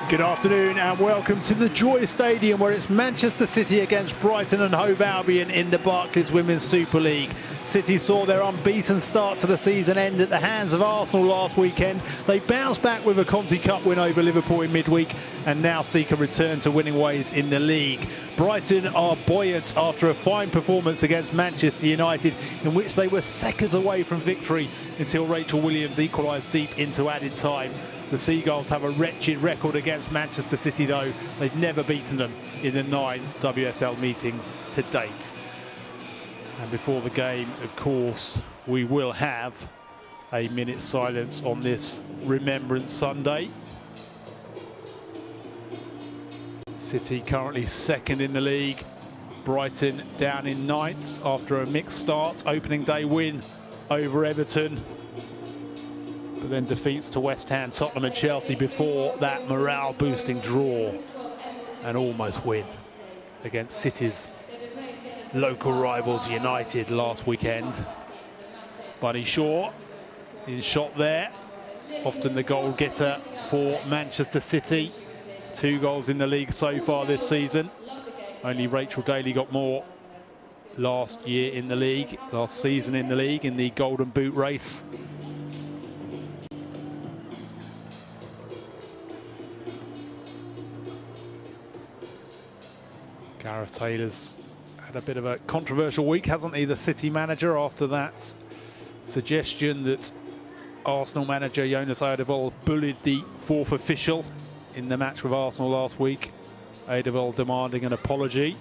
Good afternoon and welcome to the Joy Stadium, where it's Manchester City against Brighton and Hove Albion in the Barclays Women's Super League. City saw their unbeaten start to the season end at the hands of Arsenal last weekend. They bounced back with a Conti Cup win over Liverpool in midweek and now seek a return to winning ways in the league. Brighton are buoyant after a fine performance against Manchester United, in which they were seconds away from victory until Rachel Williams equalised deep into added time. The Seagulls have a wretched record against Manchester City, though. They've never beaten them in the 9 WSL meetings to date. And before the game, of course, we will have a minute's silence on this Remembrance Sunday. City currently second in the league. Brighton down in 9th after a mixed start. Opening day win over Everton, but then defeats to West Ham, Tottenham and Chelsea before that morale-boosting draw and almost win against City's local rivals United last weekend. Bunny Shaw is shot there, often the goal getter for Manchester City. 2 goals in the league so far this season. Only Rachel Daly got more last season in the league in the Golden Boot race. Gareth Taylor's had a bit of a controversial week, hasn't he, the City manager, after that suggestion that Arsenal manager Jonas Eidevall bullied the 4th official in the match with Arsenal last week. Eidevall demanding an apology.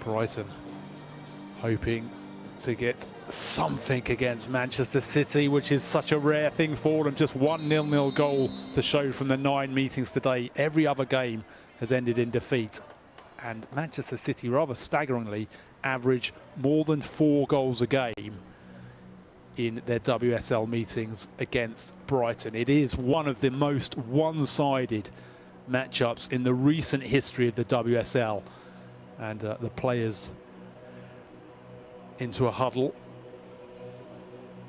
Brighton hoping to get something against Manchester City, which is such a rare thing for them. Just 1 0-0 goal to show from the 9 meetings today. Every other game has ended in defeat. And Manchester City, rather staggeringly, average more than 4 goals a game in their WSL meetings against Brighton. It is one of the most one-sided matchups in the recent history of the WSL. And the players into a huddle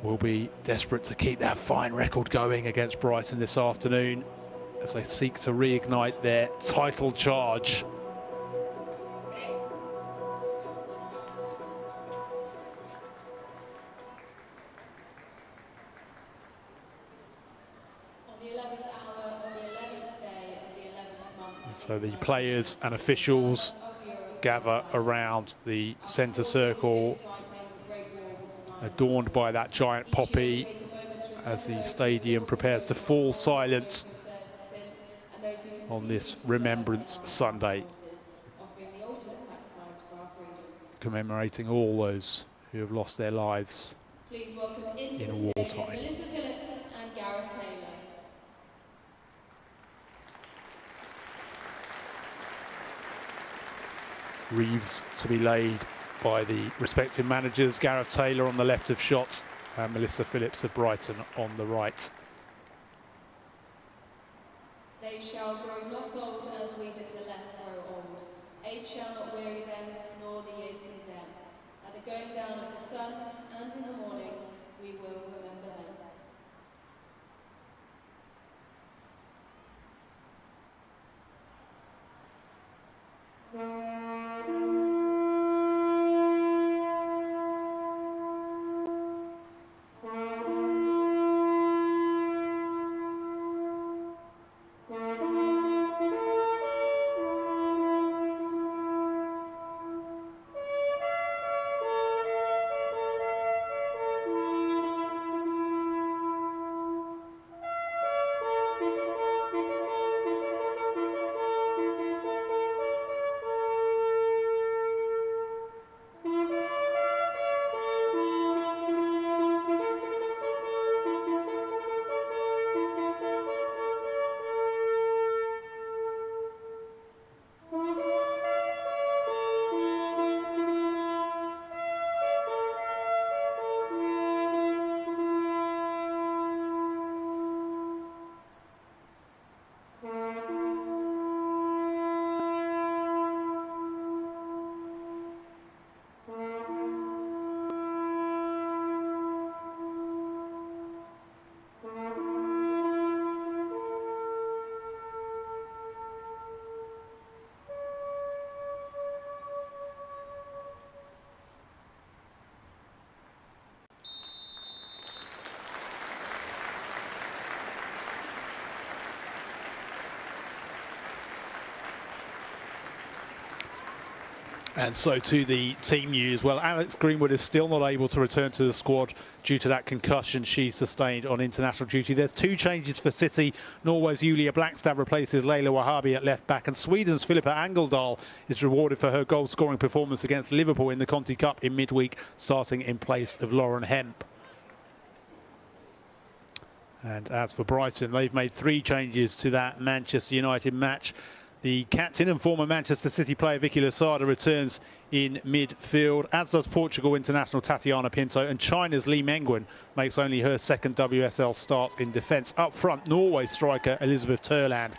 will be desperate to keep that fine record going against Brighton this afternoon as they seek to reignite their title charge. So the players and officials gather around the centre circle, adorned by that giant poppy, as the stadium prepares to fall silent on this Remembrance Sunday, commemorating all those who have lost their lives in wartime. Wreaths to be laid by the respective managers, Gareth Taylor on the left of shots and Melissa Phillips of Brighton on the right. They shall grow not old as we that are left grow old. Age shall not weary them, nor the years condemn. At the going down of the sun and in the morning we will remember them. And so to the team news. Well, Alex Greenwood is still not able to return to the squad due to that concussion she sustained on international duty. There's 2 changes for City. Norway's Julia Blackstad replaces Leila Wahabi at left back, and Sweden's Filippa Angeldal is rewarded for her goal-scoring performance against Liverpool in the Conti Cup in midweek, starting in place of Lauren Hemp. And as for Brighton, they've made 3 changes to that Manchester United match. The captain and former Manchester City player Vicky Losada returns in midfield, as does Portugal international Tatiana Pinto, and China's Lee Mengwen makes only her 2nd WSL start in defence. Up front, Norway striker Elisabeth Terland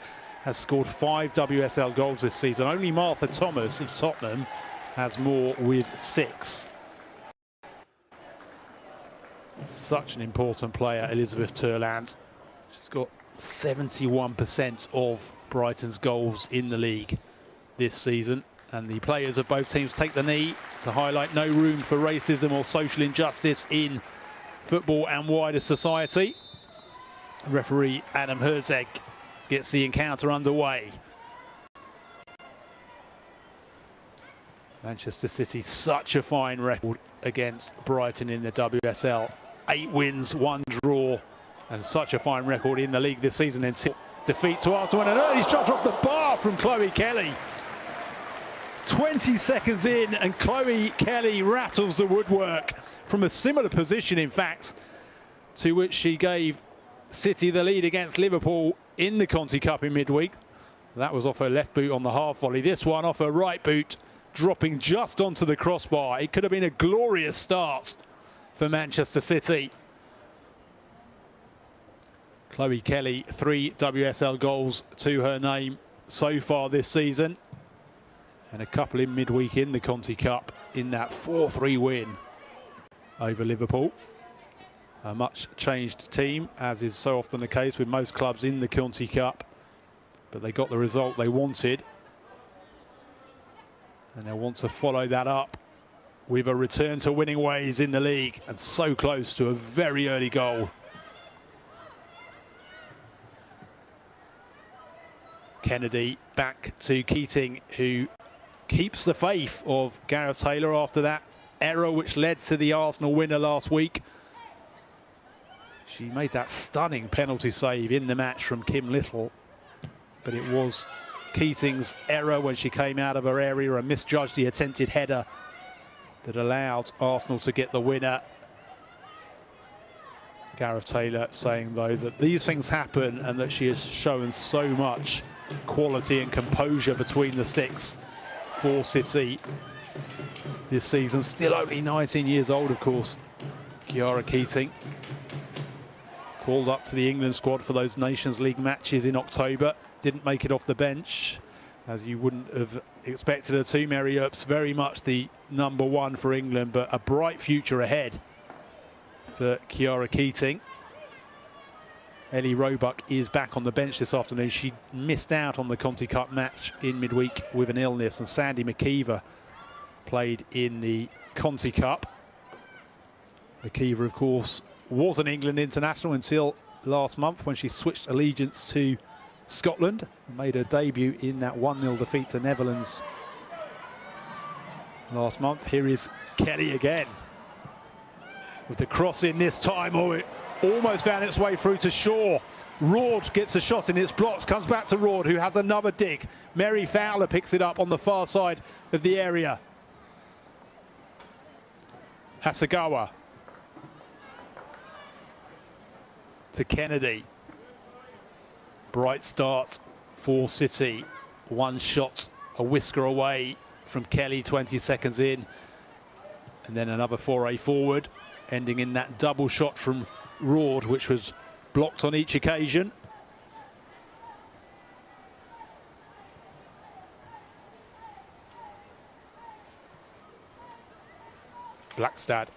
has scored 5 WSL goals this season. Only Martha Thomas of Tottenham has more with 6. Such an important player, Elisabeth Terland. She's got 71% of Brighton's goals in the league this season, and the players of both teams take the knee to highlight no room for racism or social injustice in football and wider society. Referee Adam Herzeg gets the encounter underway. Manchester City, such a fine record against Brighton in the WSL. 8 wins, 1 draw, and such a fine record in the league this season until defeat to Arsenal, and an early shot off the bar from Chloe Kelly. 20 seconds in, and Chloe Kelly rattles the woodwork from a similar position, in fact, to which she gave City the lead against Liverpool in the Conti Cup in midweek. That was off her left boot on the half volley. This one off her right boot, dropping just onto the crossbar. It could have been a glorious start for Manchester City. Chloe Kelly, 3 WSL goals to her name so far this season, and a couple in midweek in the Conti Cup in that 4-3 win over Liverpool. A much changed team, as is so often the case with most clubs in the Conti Cup, but they got the result they wanted, and they'll want to follow that up with a return to winning ways in the league, and so close to a very early goal. Kennedy back to Keating, who keeps the faith of Gareth Taylor after that error which led to the Arsenal winner last week. She made that stunning penalty save in the match from Kim Little, but it was Keating's error when she came out of her area and misjudged the attempted header that allowed Arsenal to get the winner. Gareth Taylor saying, though, that these things happen and that she has shown so much quality and composure between the sticks for City this season. Still only 19 years old, of course. Kiara Keating called up to the England squad for those Nations League matches in October. Didn't make it off the bench, as you wouldn't have expected her to. Mary Earps very much the #1 for England, but a bright future ahead for Kiara Keating. Ellie Roebuck is back on the bench this afternoon. She missed out on the Conti Cup match in midweek with an illness, and Sandy McKeever played in the Conti Cup. McKeever, of course, was an England international until last month when she switched allegiance to Scotland and made her debut in that 1-0 defeat to Netherlands last month. Here is Kelly again with the cross in this time. Oh, it almost found its way through to Shaw. Rord gets a shot in, its blocks, comes back to Rord, who has another dig. Mary Fowler picks it up on the far side of the area. Hasegawa to Kennedy. Bright start for City. One shot, a whisker away from Kelly 20 seconds in. And then another foray forward, ending in that double shot from Rord, which was blocked on each occasion. Blackstad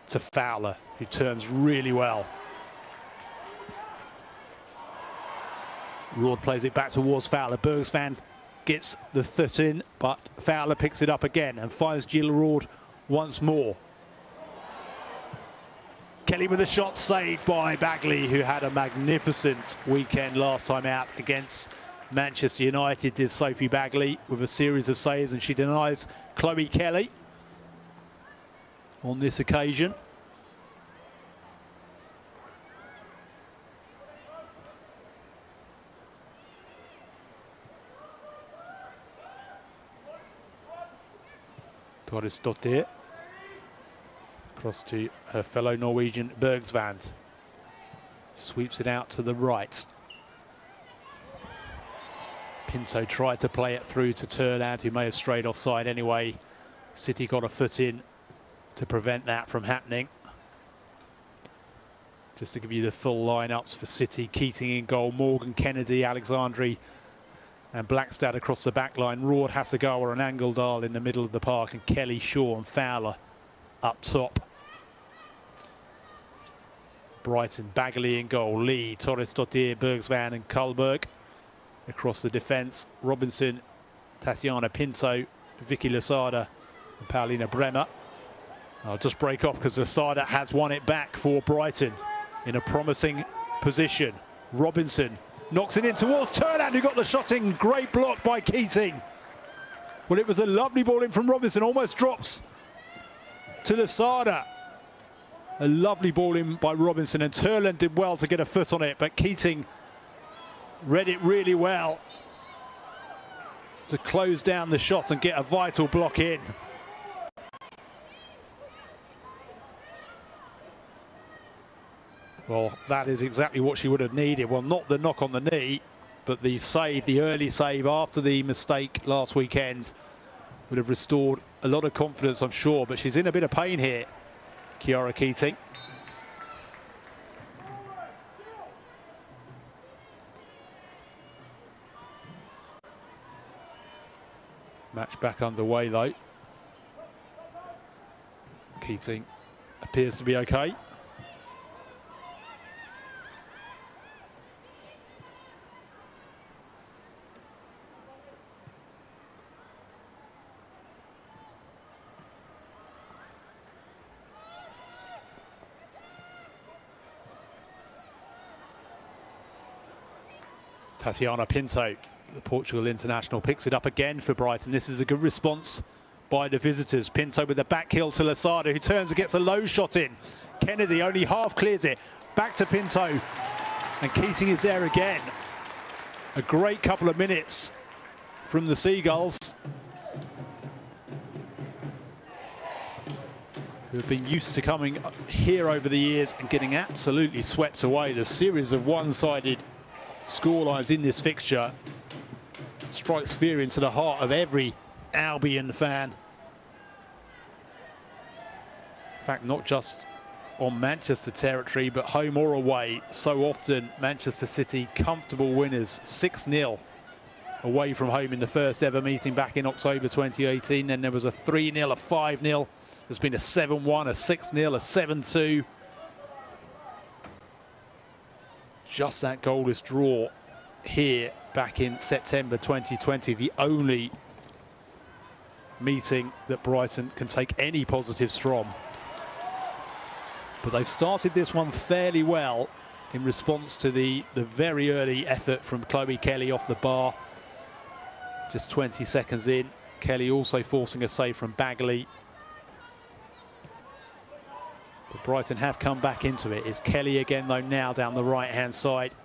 to Fowler, who turns really well. Rord plays it back towards Fowler. Bergsvan gets the foot in, but Fowler picks it up again and finds Jill Rord once more. Kelly with a shot saved by Bagley, who had a magnificent weekend last time out against Manchester United did Sophie Bagley with a series of saves, and she denies Chloe Kelly on this occasion. Dorisdottir across to her fellow Norwegian Bergsvand. Sweeps it out to the right. Pinto tried to play it through to Turland, who may have strayed offside anyway. City got a foot in to prevent that from happening. Just to give you the full lineups for City: Keating in goal, Morgan, Kennedy, Alexandri and Blackstad across the back line, Roord, Hasegawa and Angeldal in the middle of the park, and Kelly, Shaw and Fowler up top. Brighton, Bagley in goal, Lee, Dorisdottir, Bergsvand and Kullberg. Across the defence, Robinson, Tatiana Pinto, Vicky Losada and Paulina Bremer. I'll just break off because Losada has won it back for Brighton in a promising position. Robinson knocks it in towards Turland, who got the shot in. Great block by Keating. Well, it was a lovely ball in from Robinson, almost drops to Losada. A lovely ball in by Robinson, and Turland did well to get a foot on it, but Keating read it really well to close down the shot and get a vital block in. Well, that is exactly what she would have needed. Well, not the knock on the knee, but the save, the early save after the mistake last weekend would have restored a lot of confidence, I'm sure. But she's in a bit of pain here, Kiara Keating. Match back underway though. Keating appears to be okay. Tatiana Pinto, the Portugal international, picks it up again for Brighton. This is a good response by the visitors. Pinto with the back heel to Losada, who turns and gets a low shot in. Kennedy only half clears it. Back to Pinto, and Keating is there again. A great couple of minutes from the Seagulls, who have been used to coming here over the years and getting absolutely swept away. The series of one-sided scorelines in this fixture strikes fear into the heart of every Albion fan. In fact, not just on Manchester territory, but home or away. So often Manchester City comfortable winners, 6-0 away from home in the first ever meeting back in October 2018. Then there was a 3-0, a 5-0. There's been a 7-1, a 6-0, a 7-2. Just that goalless draw here back in September 2020, the only meeting that Brighton can take any positives from. But they've started this one fairly well in response to the very early effort from Chloe Kelly off the bar. Just 20 seconds in, Kelly also forcing a save from Bagley. But Brighton have come back into it. It's Kelly again, though, now down the right-hand side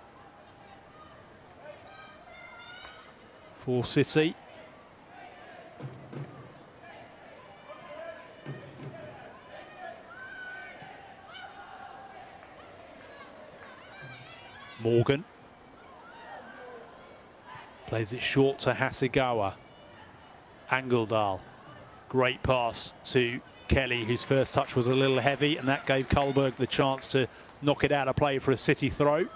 for City. Morgan plays it short to Hasegawa. Angeldal, great pass to Kelly, whose first touch was a little heavy, and that gave Kullberg the chance to knock it out of play for a City throw.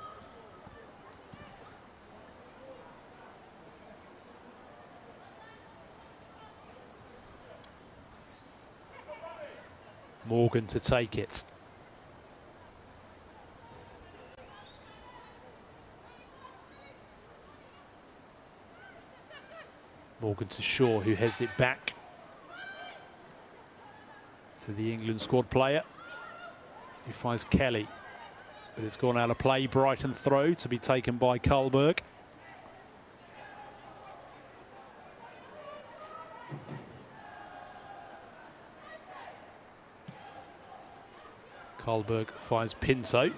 Morgan to take it. Morgan to Shaw, who heads it back to the England squad player, who finds Kelly, but it's gone out of play. Brighton throw to be taken by Kullberg. Karlberg finds Pinto.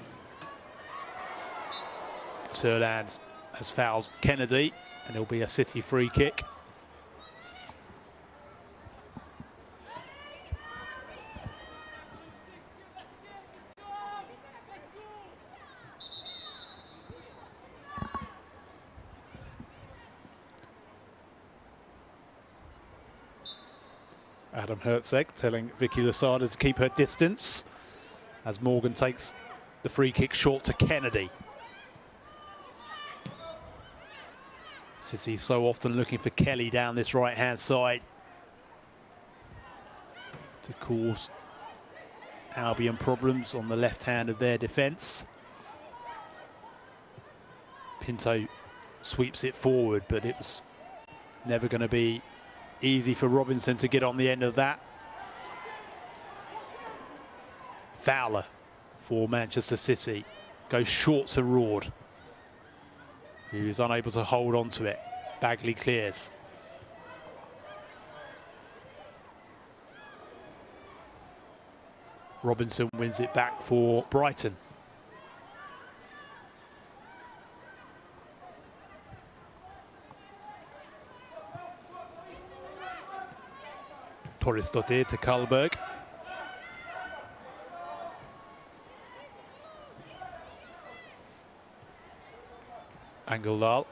Turland has fouled Kennedy, and it'll be a City free kick. Adam Hertzeg telling Vicky Lasada to keep her distance as Morgan takes the free kick short to Kennedy. City so often looking for Kelly down this right-hand side to cause Albion problems on the left hand of their defence. Pinto sweeps it forward, but it was never going to be easy for Robinson to get on the end of that. Fowler for Manchester City goes short to Roord, who is unable to hold on to it. Bagley clears. Robinson wins it back for Brighton. Torresdottir to Karlberg. Angeldal.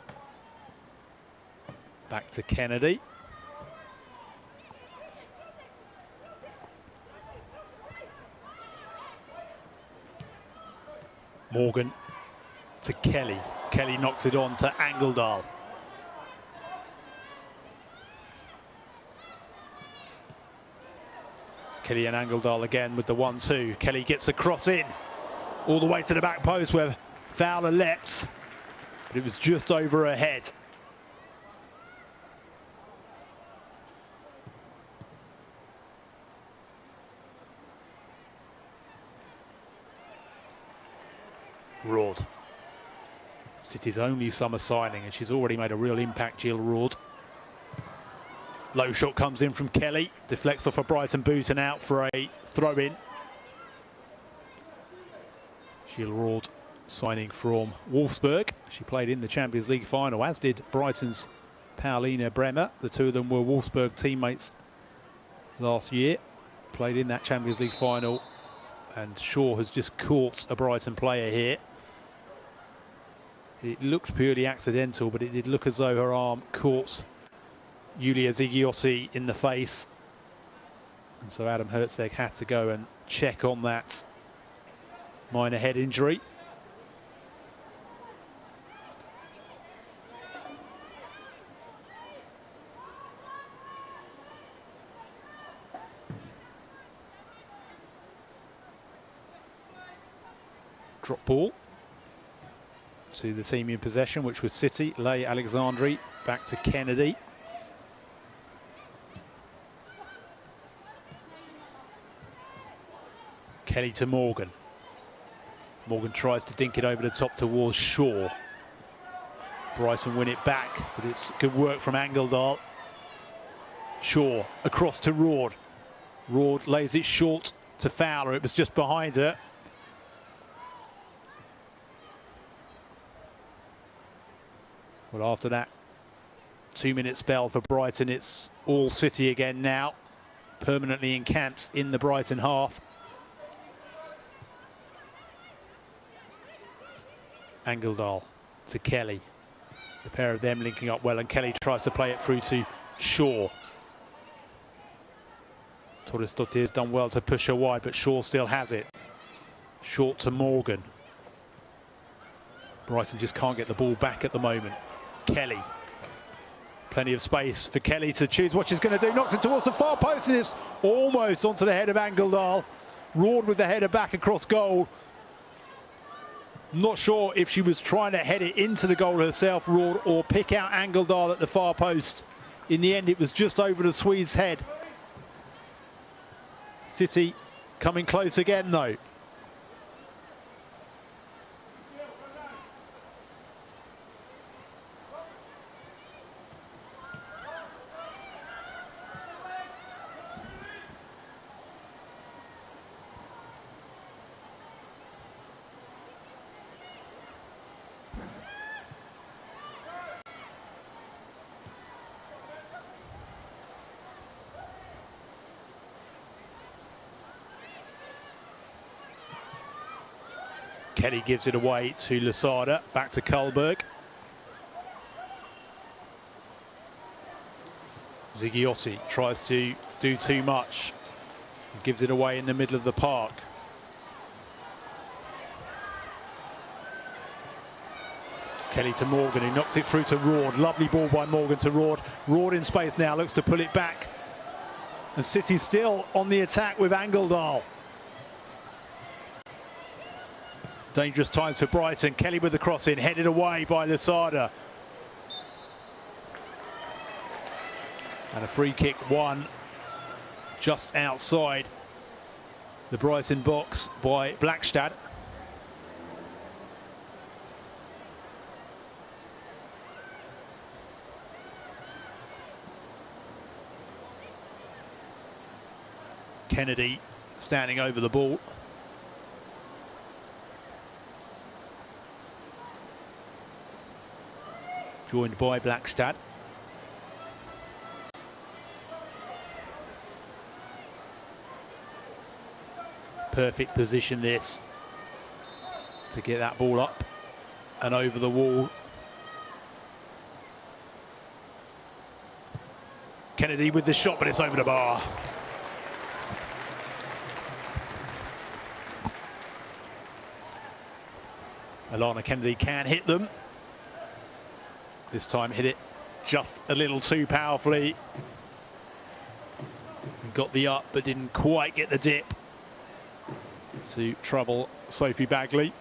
Back to Kennedy. Morgan to Kelly. Kelly knocks it on to Angeldal. Kelly and Angeldal again with the 1-2. Kelly gets the cross in all the way to the back post where Fowler leapt, but it was just over her head. Roord. City's only summer signing, and she's already made a real impact, Jill Roord. Low shot comes in from Kelly, deflects off a Brighton boot and out for a throw-in. Jill Roord signing from Wolfsburg. She played in the Champions League final, as did Brighton's Paulina Bremer. The two of them were Wolfsburg teammates last year. Played in that Champions League final, and Shaw has just caught a Brighton player here. It looked purely accidental, but it did look as though her arm caught Yulia Zigiosi in the face. And so Adam Hertzeg had to go and check on that minor head injury. Drop ball to the team in possession, which was City. Leigh Alexandri back to Kennedy. Kelly to Morgan. Morgan tries to dink it over the top towards Shaw. Brighton win it back, but it's good work from Angeldal. Shaw across to Roord. Roord lays it short to Fowler. It was just behind her. Well, after that 2-minute spell for Brighton, it's all City again now, permanently encamped in the Brighton half. Angeldal to Kelly. The pair of them linking up well, and Kelly tries to play it through to Shaw. Torresdottir's done well to push her wide, but Shaw still has it. Short to Morgan. Brighton just can't get the ball back at the moment. Kelly. Plenty of space for Kelly to choose what she's going to do. Knocks it towards the far post, and it's almost onto the head of Angeldal. Roord with the header back across goal. Not sure if she was trying to head it into the goal herself, Roord, or pick out Angeldal at the far post. In the end, it was just over the Swede's head. City coming close again, though. Kelly gives it away to Lasada, back to Kullberg. Zigiotti tries to do too much and gives it away in the middle of the park. Kelly to Morgan, who knocks it through to Rord. Lovely ball by Morgan to Rord. Rord in space now, looks to pull it back. And City still on the attack with Angeldal. Dangerous times for Brighton. Kelly with the cross in, headed away by Lasada. And a free kick won just outside the Brighton box by Blackstad. Kennedy standing over the ball. Joined by Blackstad. Perfect position this to get that ball up and over the wall. Kennedy with the shot, but it's over the bar. Alana Kennedy can hit them. This time hit it just a little too powerfully. Got the up, but didn't quite get the dip to trouble Sophie Bagley.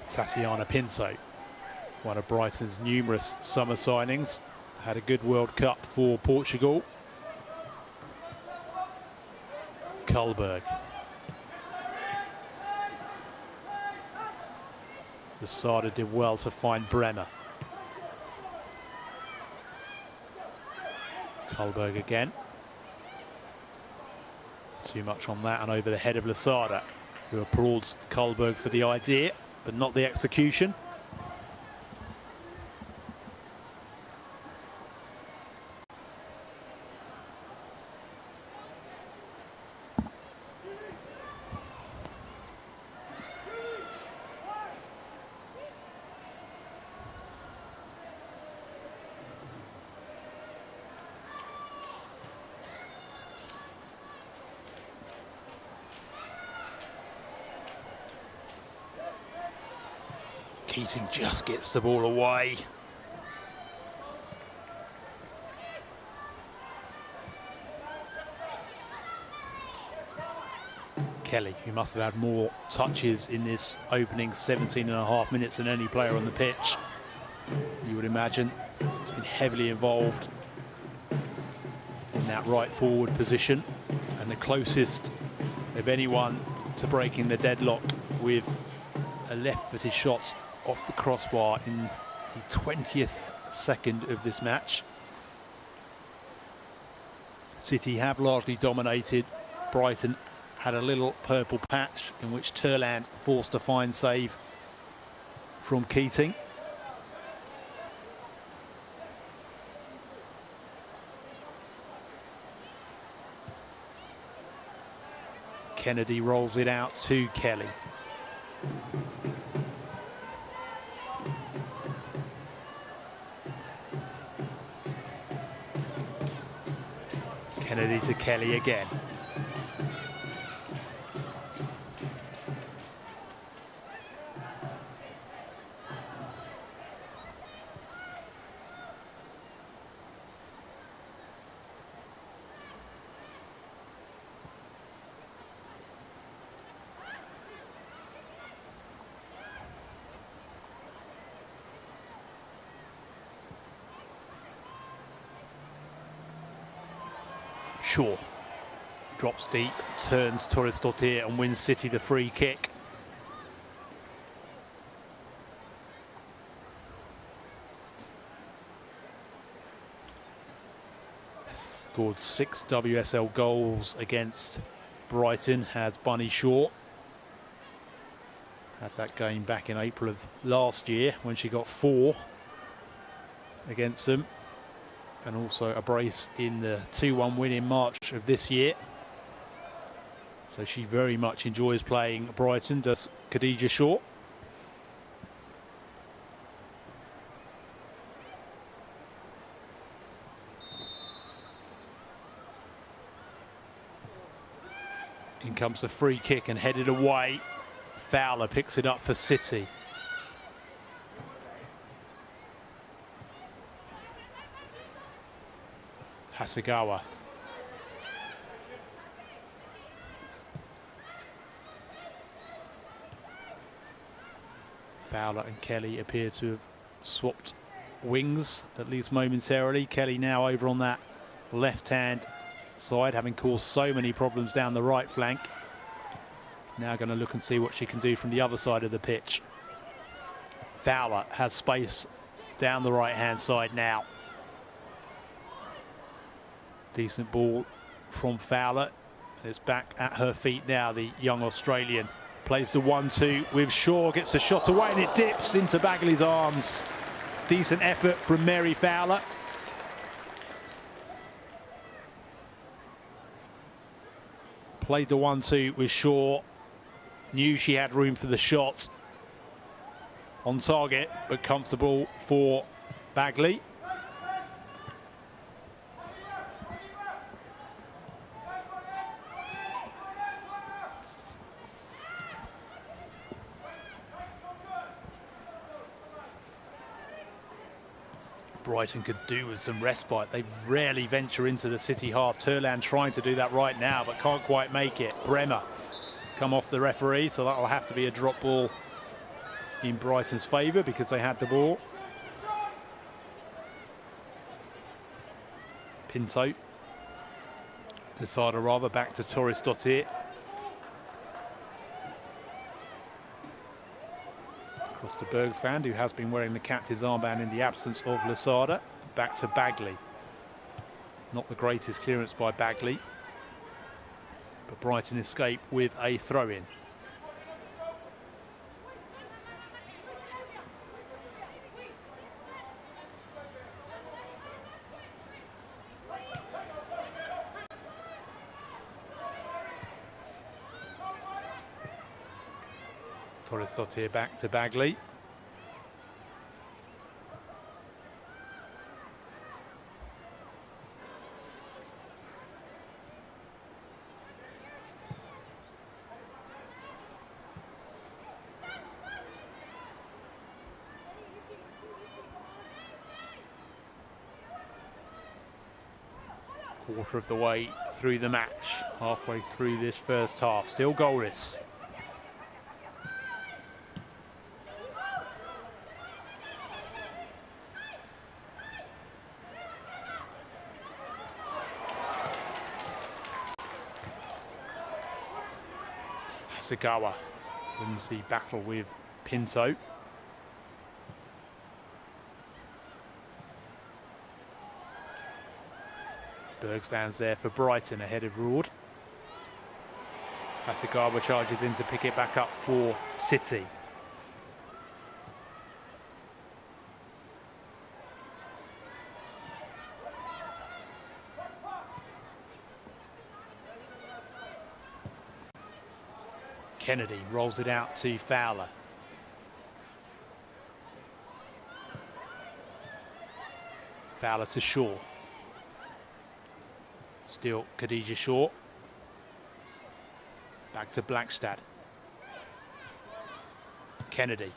Tatiana Pinto, one of Brighton's numerous summer signings, had a good World Cup for Portugal. Kullberg. Lasada did well to find Bremer. Kullberg again. Too much on that and over the head of Lasada, who applauds Kullberg for the idea, but not the execution. Keating just gets the ball away. Kelly, who must have had more touches in this opening 17 and a half minutes than any player on the pitch, you would imagine. He's been heavily involved in that right forward position and the closest of anyone to breaking the deadlock with a left-footed shot off the crossbar in the 20th second of this match. City have largely dominated. Brighton had a little purple patch in which Turland forced a fine save from Keating. Kennedy rolls it out to Kelly. Kennedy to Kelly again. Shaw drops deep, turns Torres Dottir and wins City the free kick. Scored 6 WSL goals against Brighton, has Bunny Shaw. Had that game back in April of last year when she got 4 against them, and also a brace in the 2-1 win in March of this year. So she very much enjoys playing Brighton, does Khadija Shaw. In comes the free kick and headed away. Fowler picks it up for City. Hasegawa. Fowler and Kelly appear to have swapped wings, at least momentarily. Kelly now over on that left-hand side, having caused so many problems down the right flank. Now going to look and see what she can do from the other side of the pitch. Fowler has space down the right-hand side now. Decent ball from Fowler. It's back at her feet now, the young Australian. Plays the 1-2 with Shaw, gets a shot away and it dips into Bagley's arms. Decent effort from Mary Fowler. Played the 1-2 with Shaw. Knew she had room for the shot. On target, but comfortable for Bagley. Brighton could do with some respite. They rarely venture into the City half. Turland trying to do that right now, but can't quite make it. Bremer come off the referee, so that will have to be a drop ball in Brighton's favour because they had the ball. Pinto. Lasada rather back to Torres Dottir. Across to Bergsvand, who has been wearing the captain's armband in the absence of Lasada. Back to Bagley. Not the greatest clearance by Bagley, but Brighton escape with a throw-in. Torres Dottir back to Bagley. Quarter of the way through the match, halfway through this first half, still goalless. Hasegawa wins the battle with Pinto. Bergsvan's there for Brighton ahead of Roord. Hasegawa charges in to pick it back up for City. Kennedy rolls it out to Fowler. Fowler to Shaw. Still Khadija Shaw. Back to Blackstad. Kennedy.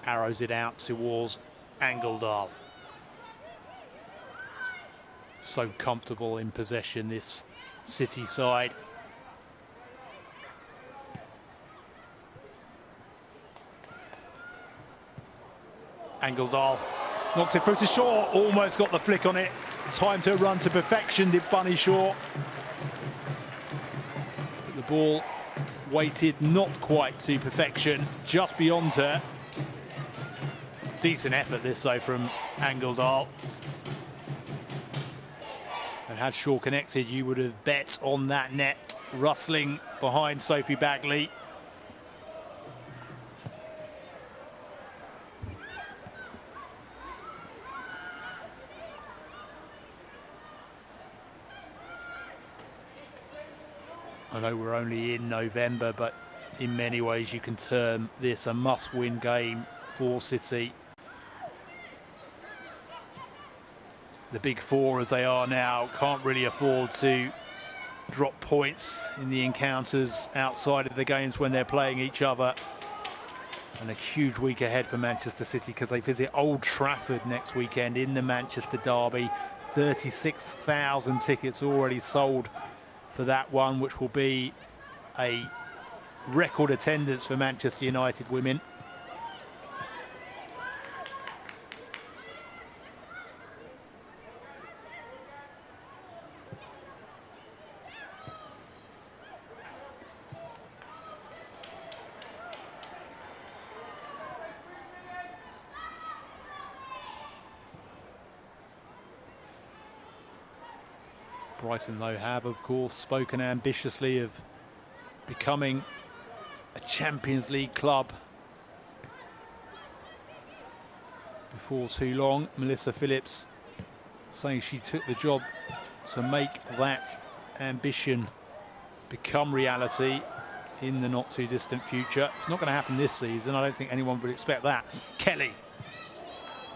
Arrows it out towards Angeldal. So comfortable in possession, this City side. Angeldal knocks it through to Shaw. Almost got the flick on it. Time to run to perfection, did Bunny Shaw. But the ball weighted not quite to perfection, just beyond her. Decent effort this though from Angeldal. And had Shaw connected, you would have bet on that net rustling behind Sophie Bagley. I know we're only in November, but in many ways you can term this a must-win game for City. The big four, as they are now, can't really afford to drop points in the encounters outside of the games when they're playing each other. And a huge week ahead for Manchester City because they visit Old Trafford next weekend in the Manchester derby. 36,000 tickets already sold for that one, which will be a record attendance for Manchester United women. Brighton, though, have, of course, spoken ambitiously of becoming a Champions League club before too long. Melissa Phillips saying she took the job to make that ambition become reality in the not too distant future. It's not going to happen this season. I don't think anyone would expect that. Kelly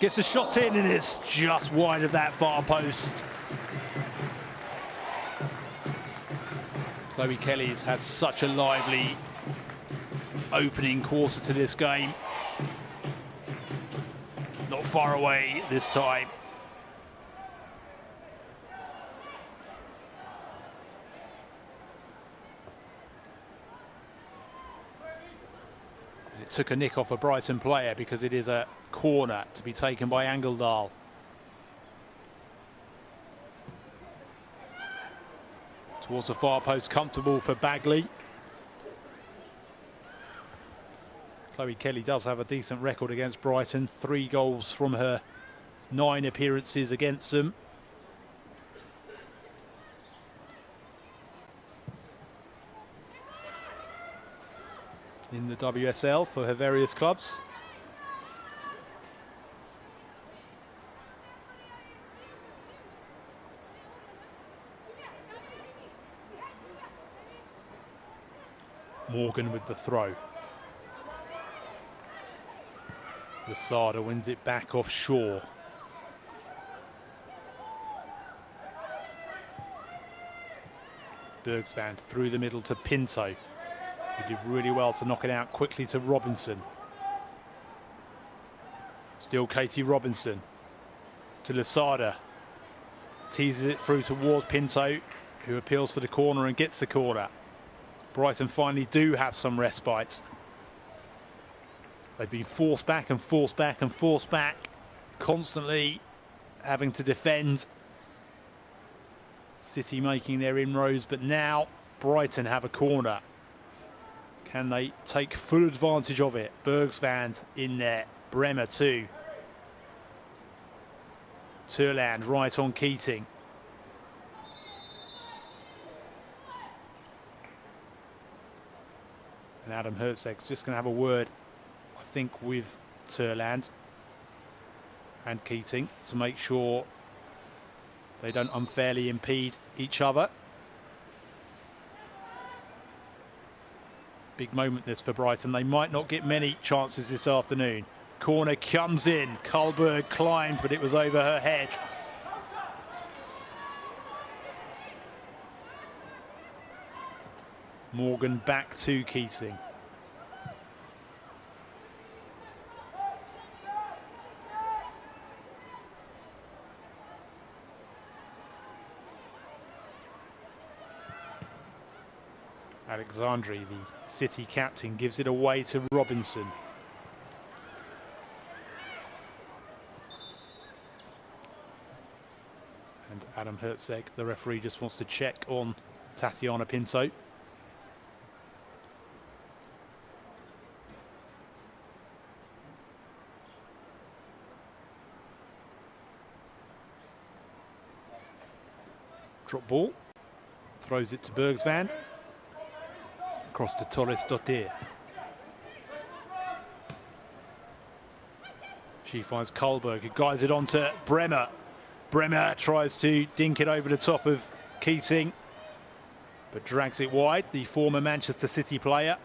gets the shot in and it's just wide of that far post. Chloe Kelly's had such a lively opening quarter to this game. Not far away this time. And it took a nick off a Brighton player because it is a corner to be taken by Angeldal. Towards the far post, comfortable for Bagley. Chloe Kelly does have a decent record against Brighton. 3 goals from her 9 appearances against them. In the WSL for her various clubs. Morgan with the throw. Lasada wins it back off Shaw. Bergsvan through the middle to Pinto. He did really well to knock it out quickly to Robinson. Still Katie Robinson to Lasada. Teases it through towards Pinto, who appeals for the corner and gets the corner. Brighton finally do have some respites. They've been forced back and forced back and forced back, constantly having to defend. City making their inroads, but now Brighton have a corner. Can they take full advantage of it? Bergsvan's in there. Bremer too. Turland right on Keating. And Adam Hertzeg's just going to have a word, I think, with Turland and Keating to make sure they don't unfairly impede each other. Big moment this for Brighton. They might not get many chances this afternoon. Corner comes in. Kullberg climbed, but it was over her head. Morgan back to Keating. Alexandri, the City captain, gives it away to Robinson. And Adam Hertzeg, the referee, just wants to check on Tatiana Pinto. Drop ball, throws it to Bergsvan, across to Torres Dottir. She finds Kullberg, who guides it on to Bremer. Bremer tries to dink it over the top of Keating. but drags it wide. The former Manchester City player,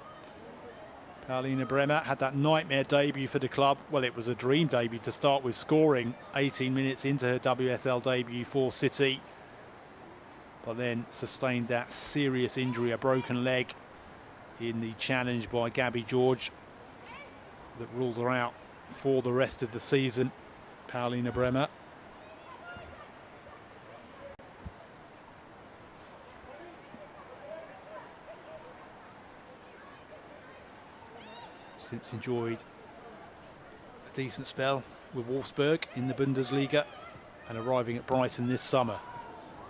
Paulina Bremer, had that nightmare debut for the club. Well, it was a dream debut to start with, scoring 18 minutes into her WSL debut for City, but then sustained that serious injury, a broken leg, in the challenge by Gabby George that ruled her out for the rest of the season. Paulina Bremer. Since enjoyed a decent spell with Wolfsburg in the Bundesliga and arriving at Brighton this summer.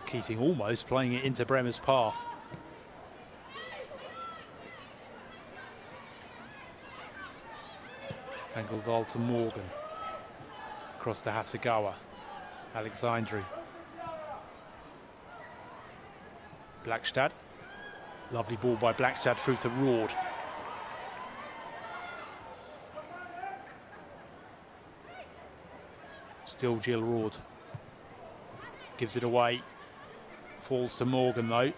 Keating almost playing it into Bremer's path. Angeldal to Morgan. Across to Hasegawa. Alexandri. Blackstad. Lovely ball by Blackstad through to Roord. Still Jill Roord. Gives it away. Falls to Morgan though.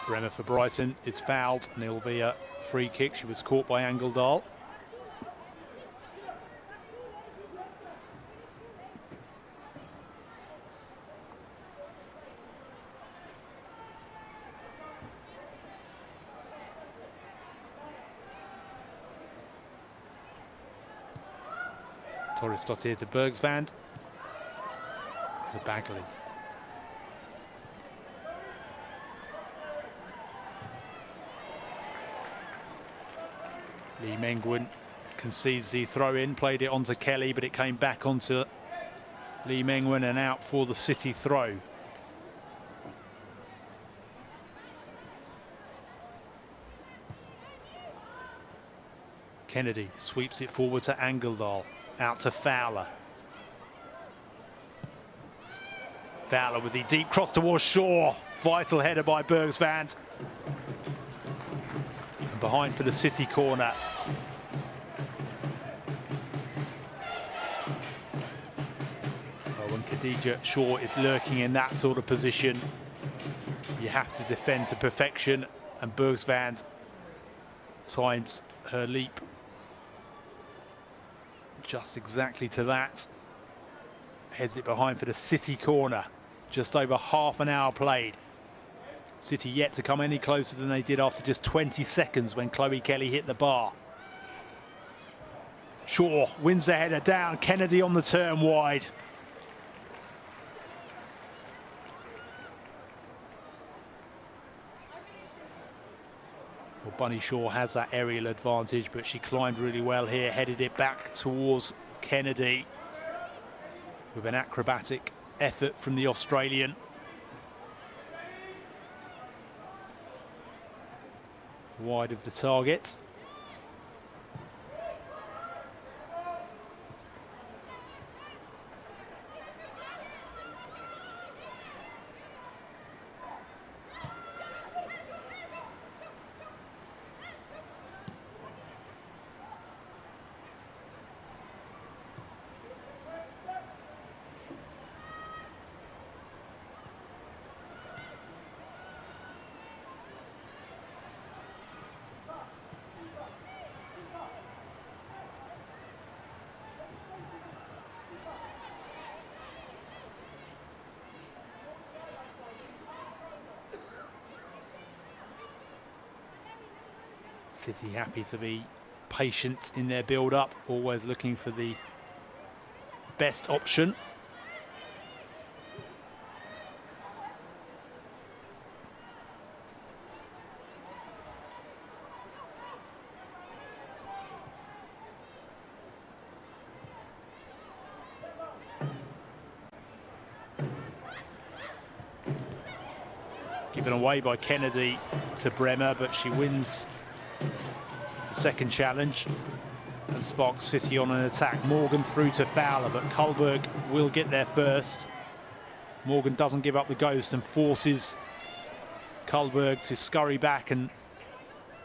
Bremer for Brighton is fouled and it will be a free kick. She was caught by Angeldal. Torresdottir to Bergsvand. To Bagley. Lee Mengwen concedes the throw-in, played it onto Kelly, but it came back onto Lee Mengwen and out for the City throw. Kennedy sweeps it forward to Angeldal, out to Fowler. Fowler with the deep cross towards Shaw. Vital header by Bergsvand. And behind for the City corner. Well, when Khadija Shaw is lurking in that sort of position, you have to defend to perfection, and Bergsvand times her leap just exactly to that. Heads it behind for the City corner. Just over half an hour played. City yet to come any closer than they did after just 20 seconds when Chloe Kelly hit the bar. Shaw wins the header down. Kennedy on the turn wide. Well, Bunny Shaw has that aerial advantage, but she climbed really well here, headed it back towards Kennedy with an acrobatic effort from the Australian. Wide of the target. City happy to be patient in their build-up, always looking for the best option. Given away by Kennedy to Bremer, but she wins the second challenge and sparks City on an attack. Morgan through to Fowler, but Kullberg will get there first. Morgan doesn't give up the ghost and forces Kullberg to scurry back and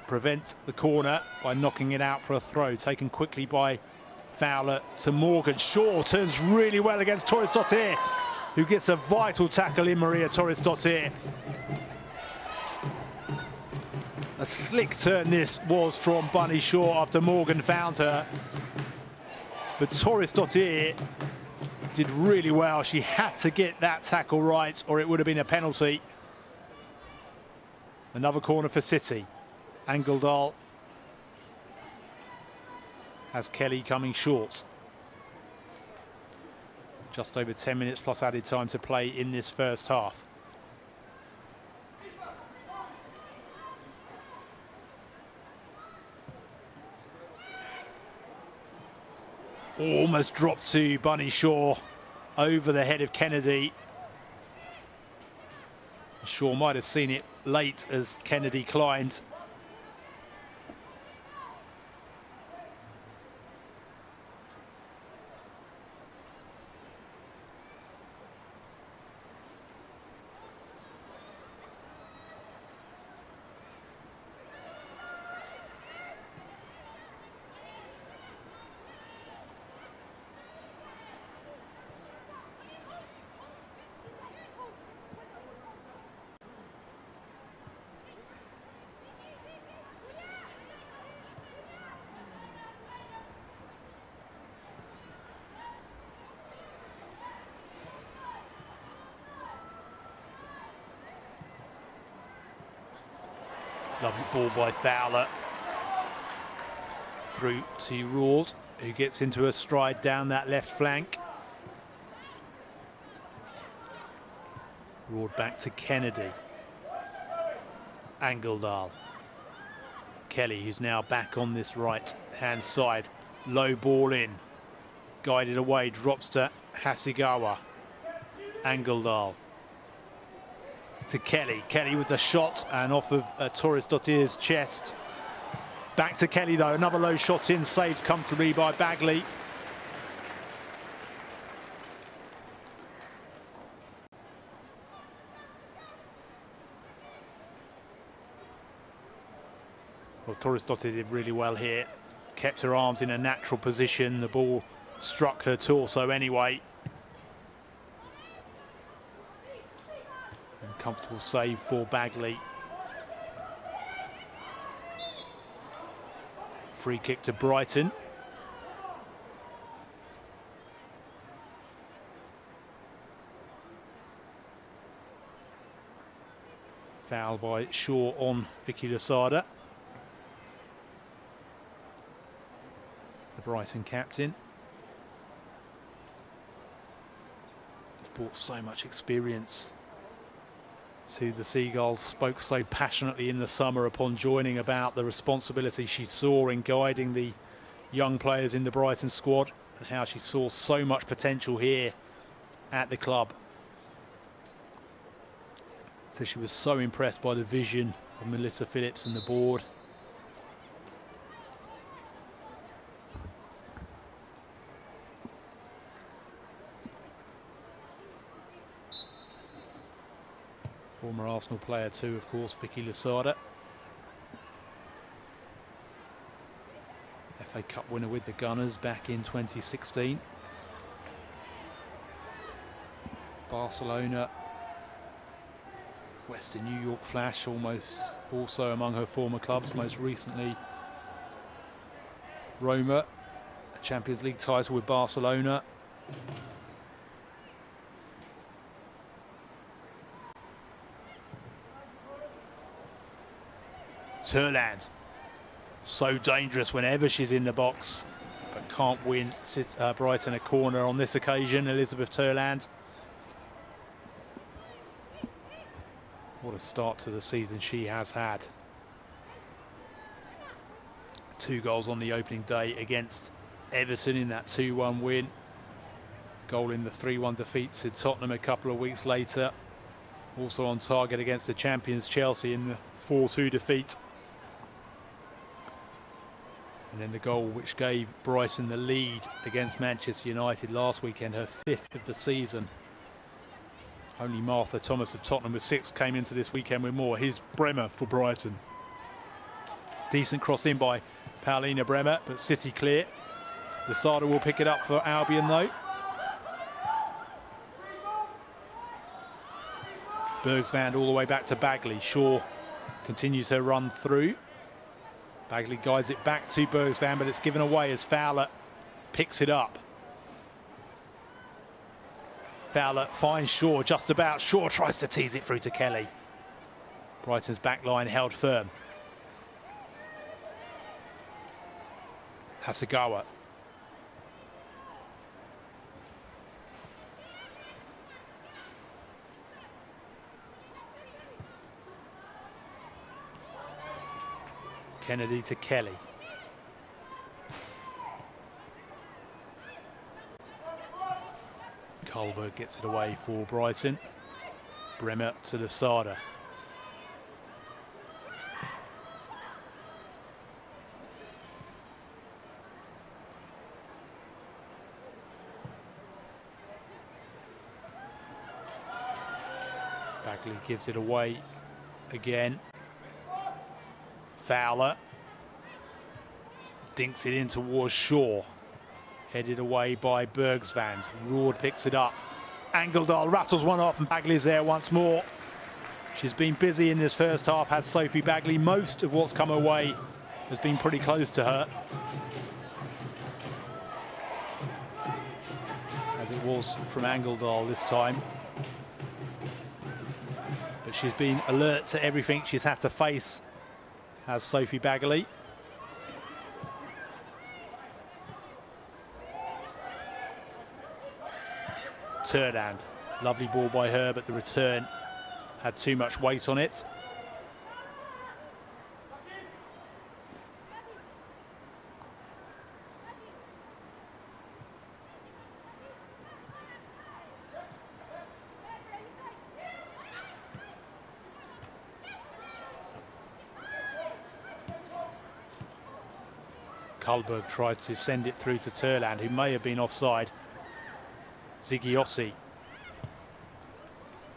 prevent the corner by knocking it out for a throw. Taken quickly by Fowler to Morgan. Shaw turns really well against Torresdottir. who gets a vital tackle in Maria Torres-Dottir. A slick turn this was from Bunny Shaw after Morgan found her. But Torres-Dottir did really well. She had to get that tackle right or it would have been a penalty. Another corner for City. Angeldal has Kelly coming short. Just over 10 minutes plus added time to play in this first half. Almost dropped to Bunny Shaw over the head of Kennedy. Shaw might have seen it late as Kennedy climbed. Lovely ball by Fowler. Through to Roord, who gets into a stride down that left flank. Roord back to Kennedy. Angeldal. Kelly, who's now back on this right-hand side. Low ball in. Guided away, drops to Hasegawa. Angeldal. To Kelly. Kelly with the shot and off of Torres-Dottir's chest. Back to Kelly though. Another low shot in, saved comfortably by Bagley. Well, Torres-Dottir did really well here. Kept her arms in a natural position. The ball struck her torso anyway. Comfortable save for Bagley. Free kick to Brighton. Foul by Shaw on Vicky Losada. The Brighton captain. He's brought so much experience to the Seagulls. Spoke so passionately in the summer upon joining about the responsibility she saw in guiding the young players in the Brighton squad and how she saw so much potential here at the club. So she was so impressed by the vision of Melissa Phillips and the board. Former Arsenal player too, of course, Vicky Losada. FA Cup winner with the Gunners back in 2016. Barcelona, Western New York Flash, also among her former clubs, most recently Roma, a Champions League title with Barcelona. Turland, so dangerous whenever she's in the box, but can't win Brighton a corner on this occasion. Elizabeth Turland. What a start to the season she has had. 2 goals on the opening day against Everton in that 2-1 win. Goal in the 3-1 defeat to Tottenham a couple of weeks later. Also on target against the champions Chelsea in the 4-2 defeat. And then the goal which gave Brighton the lead against Manchester United last weekend, her 5th of the season. Only Martha Thomas of Tottenham with 6 came into this weekend with more. Here's Bremer for Brighton. Decent cross in by Paulina Bremer, but City clear. Losada will pick it up for Albion though. Bergsvand all the way back to Bagley. Shaw continues her run through. Bagley guides it back to Bergsvand, but it's given away as Fowler picks it up. Fowler finds Shaw just about. Shaw tries to tease it through to Kelly. Brighton's back line held firm. Hasegawa. Kennedy to Kelly. Kohlberg gets it away for Brighton. Bremer to Lasada. Bagley gives it away again. Fowler dinks it in towards Shaw. Headed away by Bergsvand. Roord picks it up. Angeldal rattles one off and Bagley's there once more. She's been busy in this first half, has Sophie Bagley. Most of what's come her way has been pretty close to her, as it was from Angeldal this time. But she's been alert to everything she's had to face, has Sophie Bagley. Turnand, lovely ball by her, but the return had too much weight on it. Kohlberg tried to send it through to Turnand, who may have been offside. Ziggiossi.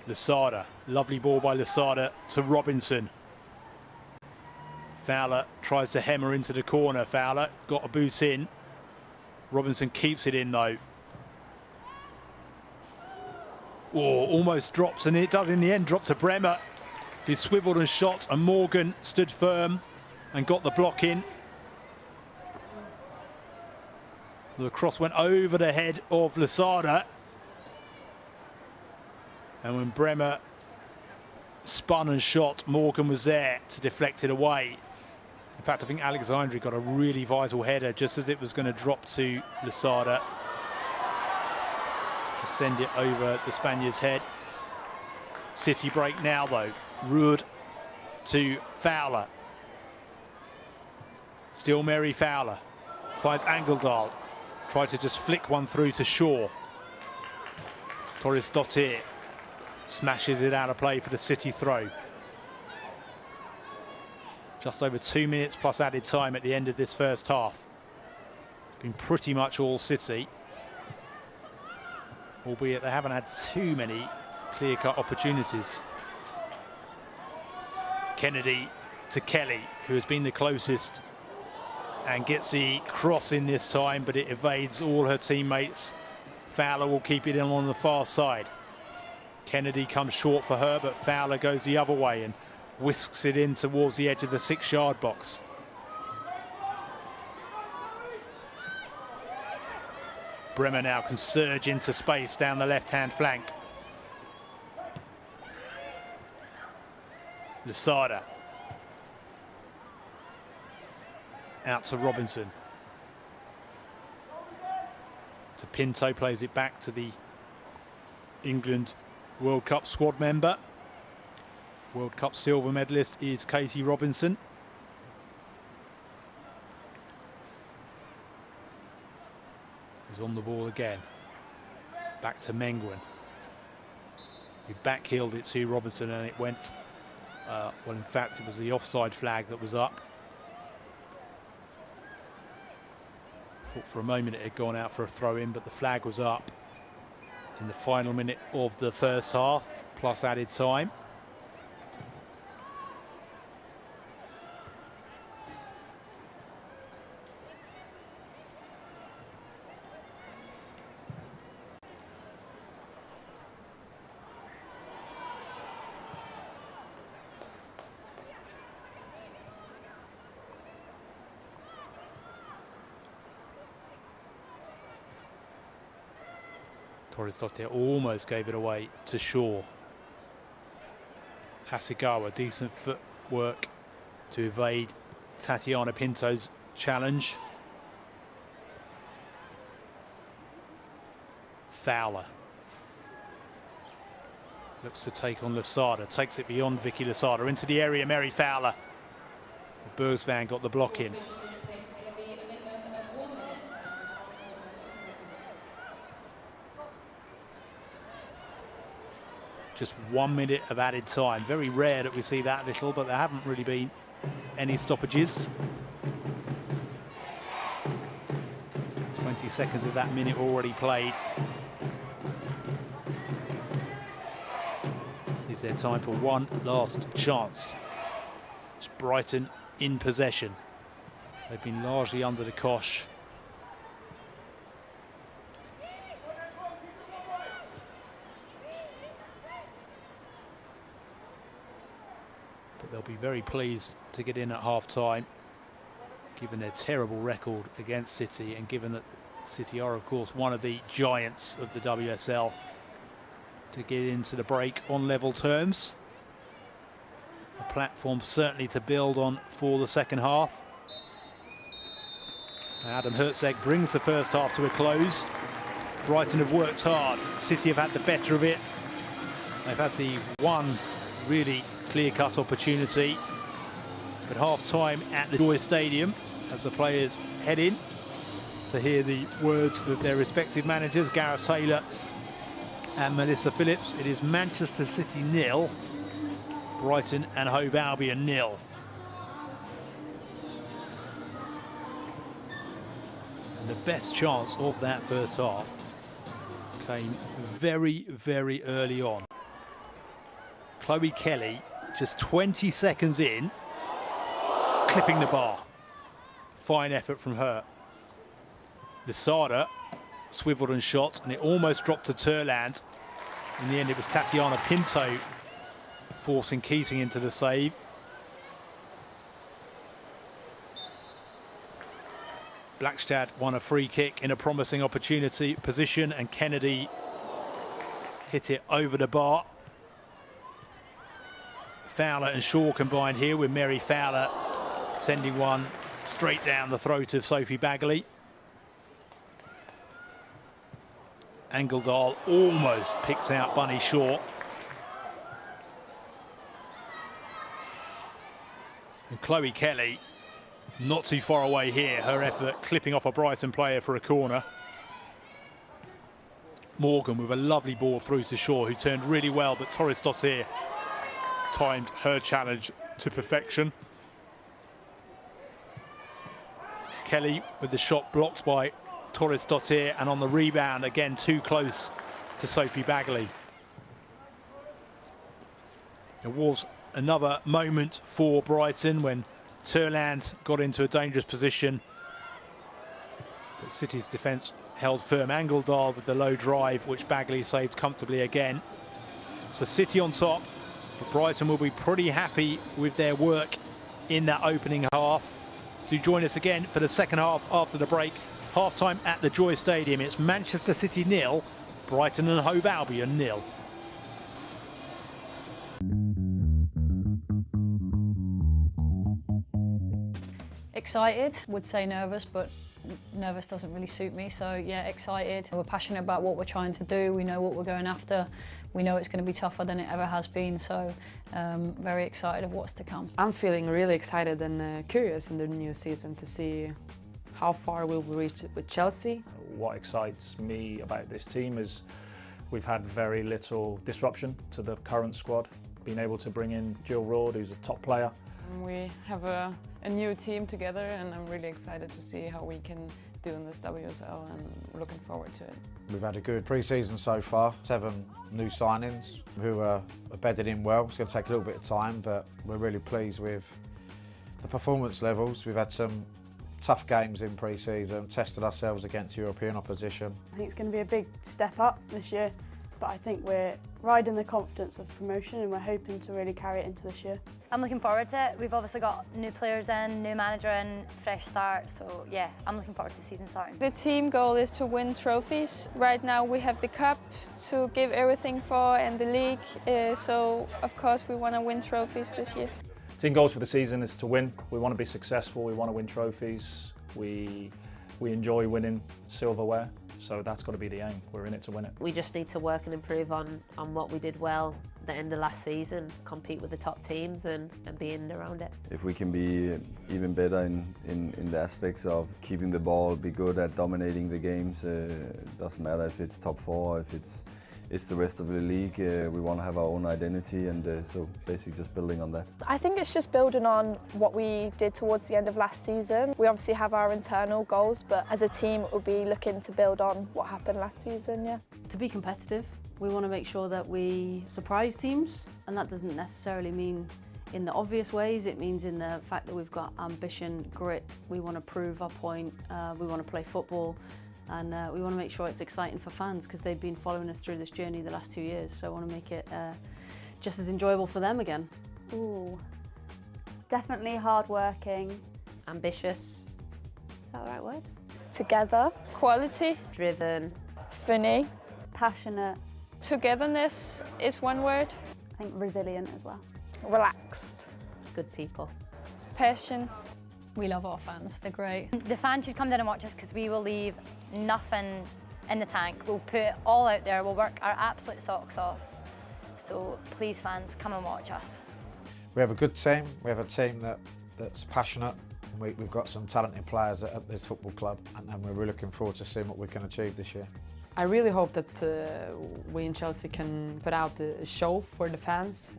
Lasada, lovely ball by Lasada to Robinson. Fowler tries to hem her into the corner. Fowler got a boot in. Robinson keeps it in though. Oh, almost drops, and it does in the end drop to Bremer, who swiveled and shot, and Morgan stood firm and got the block in. The cross went over the head of Lasada. And when Bremer spun and shot, Morgan was there to deflect it away. In fact, I think Alexandri got a really vital header just as it was going to drop to Lasada to send it over the Spaniard's head. City break now, though. Roord to Fowler. Still Mary Fowler. Finds Angeldal. Tried to just flick one through to Shaw. Torres Dottir smashes it out of play for the City throw. Just over 2 minutes plus added time at the end of this first half. Been pretty much all City, albeit they haven't had too many clear-cut opportunities. Kennedy to Kelly, who has been the closest, and gets the cross in this time, but it evades all her teammates. Fowler will keep it in on the far side. Kennedy comes short for her, but Fowler goes the other way and whisks it in towards the edge of the 6-yard box. Bremer now can surge into space down the left-hand flank. Lasada. Out to Robinson. To Pinto, plays it back to the England World Cup squad member. World Cup silver medalist is Katie Robinson. He's on the ball again. Back to Menguin. He backheeled it to Robinson and it went, well, in fact, it was the offside flag that was up. Thought for a moment it had gone out for a throw-in, but the flag was up in the final minute of the first half, plus added time. Toristote almost gave it away to Shaw. Hasegawa, decent footwork to evade Tatiana Pinto's challenge. Fowler looks to take on Losada, takes it beyond Vicky Losada into the area. Mary Fowler. Bergsvan got the block in. Just 1 minute of added time. Very rare that we see that little, but there haven't really been any stoppages. 20 seconds of that minute already played. Is there time for one last chance? It's Brighton in possession. They've been largely under the cosh. But they'll be very pleased to get in at half-time, given their terrible record against City and given that City are, of course, one of the giants of the WSL, to get into the break on level terms. A platform certainly to build on for the second half. Adam Hertzeg brings the first half to a close. Brighton have worked hard. City have had the better of it. They've had the one really clear-cut opportunity. But half-time at the Joy Stadium as the players head in to hear the words of their respective managers, Gareth Taylor and Melissa Phillips. It is Manchester City 0, Brighton and Hove Albion 0. And the best chance of that first half came very, very early on. Chloe Kelly, just 20 seconds in, clipping the bar. Fine effort from her. Losada swiveled and shot, and it almost dropped to Turland. In the end, it was Tatiana Pinto forcing Keating into the save. Blackstad won a free kick in a promising opportunity position, and Kennedy hit it over the bar. Fowler and Shaw combined here, with Mary Fowler sending one straight down the throat of Sophie Bagley. Angeldal almost picks out Bunny Shaw. And Chloe Kelly not too far away here. Her effort clipping off a Brighton player for a corner. Morgan with a lovely ball through to Shaw, who turned really well, but Torres Dossier timed her challenge to perfection. Kelly with the shot blocked by Torres Dossier, and on the rebound, again too close to Sophie Bagley. There was another moment for Brighton when Turland got into a dangerous position, but City's defence held firm. Angeldal with the low drive, which Bagley saved comfortably again. So City on top, but Brighton will be pretty happy with their work in that opening half. Do join us again for the second half after the break. Half-time at the Joy Stadium. It's Manchester City 0, Brighton and Hove Albion 0. Excited, would say nervous, but nervous doesn't really suit me. So yeah, excited. We're passionate about what we're trying to do. We know what we're going after. We know it's going to be tougher than it ever has been. So very excited of what's to come. I'm feeling really excited and curious in the new season to see how far we'll reach with Chelsea. What excites me about this team is we've had very little disruption to the current squad. Being able to bring in Jill Roord, who's a top player. We have a new team together, and I'm really excited to see how we can do in this WSL, and looking forward to it. We've had a good pre-season so far, 7 new signings who are bedded in well. It's going to take a little bit of time, but we're really pleased with the performance levels. We've had some tough games in pre-season, tested ourselves against European opposition. I think it's going to be a big step up this year, but I think we're riding the confidence of promotion and we're hoping to really carry it into this year. I'm looking forward to it. We've obviously got new players in, new manager in, fresh start, so yeah, I'm looking forward to the season starting. The team goal is to win trophies. Right now we have the cup to give everything for and the league, so of course we want to win trophies this year. Team goals for the season is to win. We want to be successful, we want to win trophies. We enjoy winning silverware, so that's got to be the aim. We're in it to win it. We just need to work and improve on what we did well at the end of last season, compete with the top teams and be in and around it. If we can be even better in the aspects of keeping the ball, be good at dominating the games, doesn't matter if it's top four, if it's the rest of the league. We want to have our own identity, and so basically just building on that. I think it's just building on what we did towards the end of last season. We obviously have our internal goals, but as a team we'll be looking to build on what happened last season, yeah. To be competitive, we want to make sure that we surprise teams, and that doesn't necessarily mean in the obvious ways. It means in the fact that we've got ambition, grit, we want to prove our point, we want to play football. And we want to make sure it's exciting for fans because they've been following us through this journey the last 2 years. So I want to make it just as enjoyable for them again. Ooh, definitely hard-working. Ambitious. Is that the right word? Together. Quality. Driven. Funny. Passionate. Togetherness is one word. I think resilient as well. Relaxed. Good people. Passion. We love our fans, they're great. The fans should come down and watch us because we will leave nothing in the tank. We'll put it all out there, we'll work our absolute socks off. So please fans, come and watch us. We have a good team, we have a team that's passionate. We've got some talented players at this football club, and we're really looking forward to seeing what we can achieve this year. I really hope that we in Chelsea can put out a show for the fans,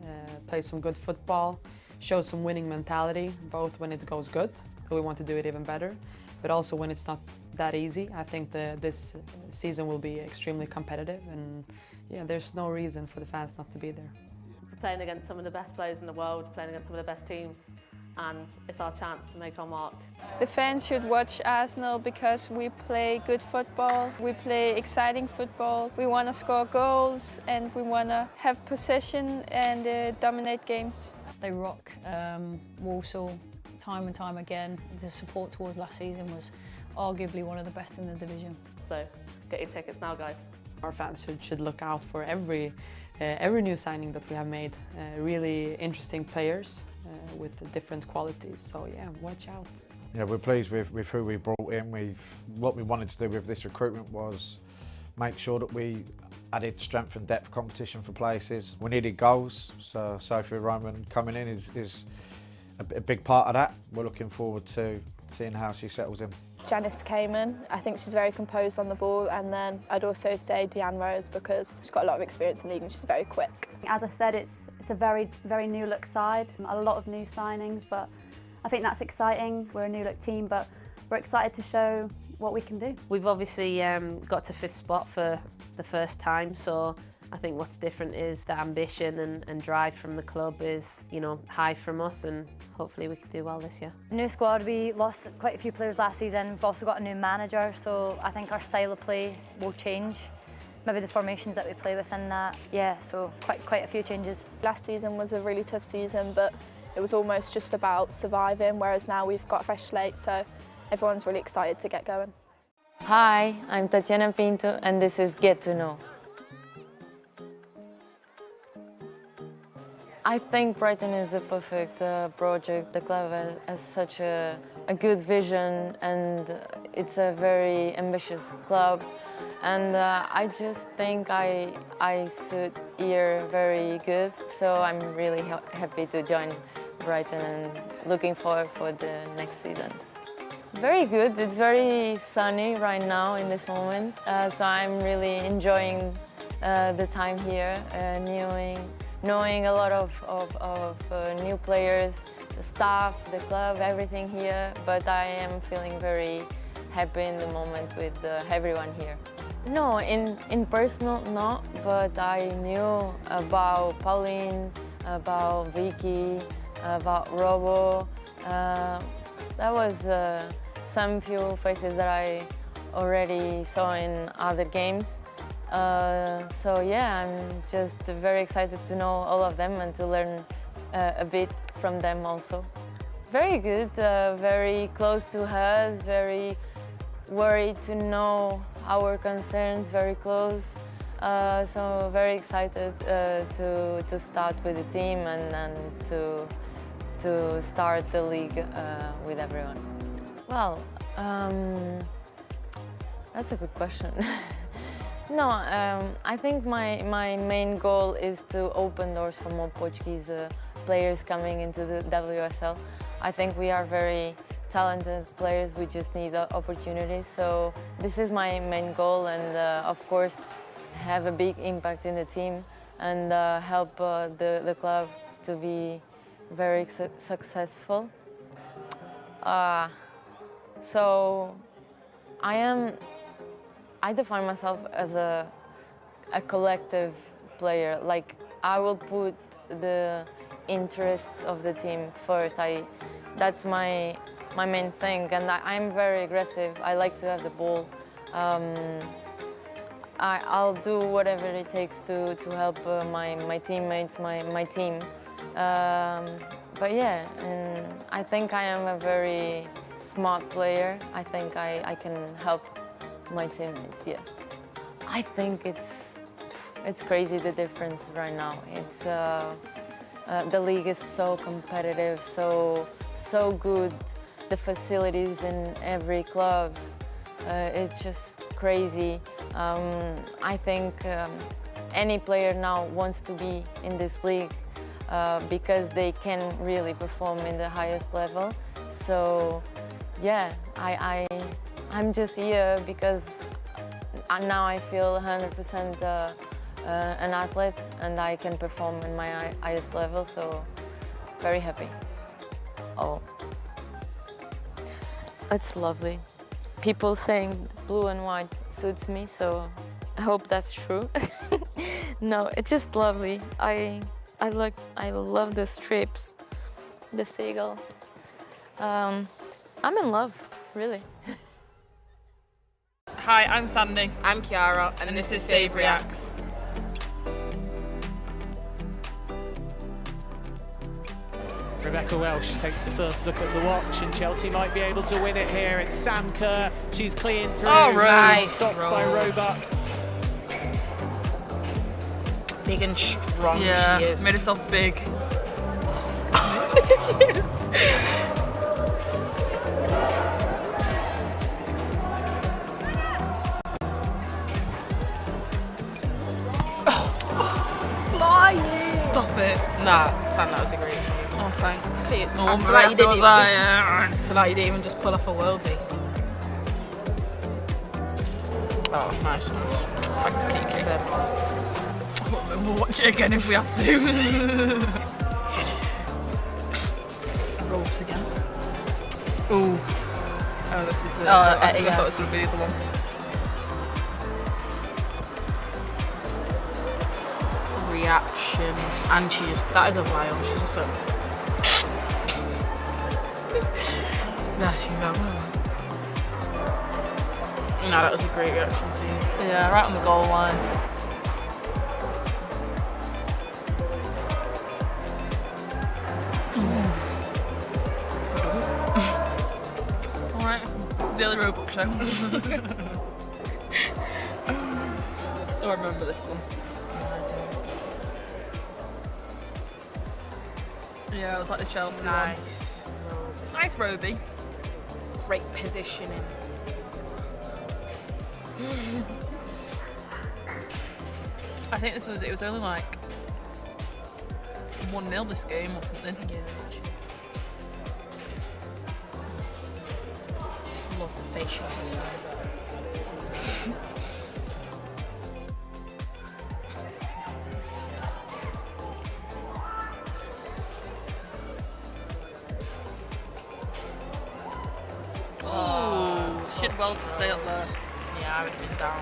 play some good football, show some winning mentality, both when it goes good, but we want to do it even better, but also when it's not that easy. I think this season will be extremely competitive, and yeah, there's no reason for the fans not to be there. We're playing against some of the best players in the world, playing against some of the best teams, and it's our chance to make our mark. The fans should watch Arsenal because we play good football, we play exciting football, we want to score goals and we want to have possession and dominate games. They rock Walsall time and time again. The support towards last season was arguably one of the best in the division. So get your tickets now, guys. Our fans should look out for every new signing that we have made. Really interesting players with different qualities. So yeah, watch out. Yeah, we're pleased with who we brought in. What we wanted to do with this recruitment was make sure that we added strength and depth competition for places. We needed goals, so Sophia Roman coming in is a big part of that. We're looking forward to seeing how she settles in. Janice came in. I think she's very composed on the ball, and then I'd also say Deanne Rose because she's got a lot of experience in the league and she's very quick. As I said, it's a very new look side, a lot of new signings, but I think that's exciting. We're a new look team, but we're excited to show what we can do. We've obviously got to 5th spot for the first time, so I think what's different is the ambition and drive from the club is, you know, high from us, and hopefully we can do well this year. New squad, we lost quite a few players last season. We've also got a new manager, so I think our style of play will change. Maybe the formations that we play within that, yeah, so quite a few changes. Last season was a really tough season, but it was almost just about surviving, whereas now we've got a fresh slate, so everyone's really excited to get going. Hi, I'm Tatiana Pinto, and this is Get to Know. I think Brighton is the perfect project. The club has such a good vision, and it's a very ambitious club. And I just think I suit here very good, so I'm really happy to join Brighton and looking forward for the next season. Very good. It's very sunny right now in this moment, so I'm really enjoying the time here, knowing a lot of new players, the staff, the club, everything here, but I am feeling very happy in the moment with everyone here. No, in personal, no, but I knew about Pauline, about Vicky, about Robo. That was some few faces that I already saw in other games. So yeah, I'm just very excited to know all of them and to learn a bit from them also. Very good, very close to us, very worried to know our concerns, very close. So very excited to start with the team and to start the league with everyone. Well, that's a good question. No, I think my main goal is to open doors for more Portuguese players coming into the WSL. I think we are very talented players, we just need opportunities. So this is my main goal, and of course have a big impact in the team and help the club to be very successful. So I define myself as a collective player. Like, I will put the interests of the team first. That's my main thing, and I'm very aggressive. I like to have the ball. I'll do whatever it takes to help my teammates, my team. But yeah, and I think I am a very smart player. I think I can help my teammates, yeah. I think it's crazy, the difference right now. It's the league is so competitive, so good. The facilities in every clubs, it's just crazy. I think any player now wants to be in this league because they can really perform in the highest level. So yeah, I'm just here because now I feel 100% an athlete and I can perform in my highest level, so very happy. Oh, it's lovely. People saying blue and white suits me, so I hope that's true. No, it's just lovely. I love the strips, the seagull. I'm in love, really. Hi, I'm Sandy. I'm Kiara, and this is Save Reacts. Rebecca Welsh takes the first look at the watch, and Chelsea might be able to win it here. It's Sam Kerr. She's clean through. Oh, nice. Stopped by Roebuck. Big and strong she is. Made herself big. Stop it. Nah, Sam, that was a great save. Oh, thanks. See, Oh, to like you didn't I didn't even just pull off a worldie. Oh, nice. Thanks, Kiki. We'll watch it again if we have to. Ropes again. Ooh. Oh, this is it. I thought this would be the one. Reaction, and that is a vial. She's just like. Nah, she fell. No, that was a great reaction to you. Yeah, right on the goal line. Alright, this is the Daily Roebuck show. Oh, I remember this one. Yeah, it was like the Chelsea one. Nice Roby. Great positioning. I think it was only like 1-0 this game or something. Yeah, love the facials as well. She did well to stay up there. Yeah, I would have been down.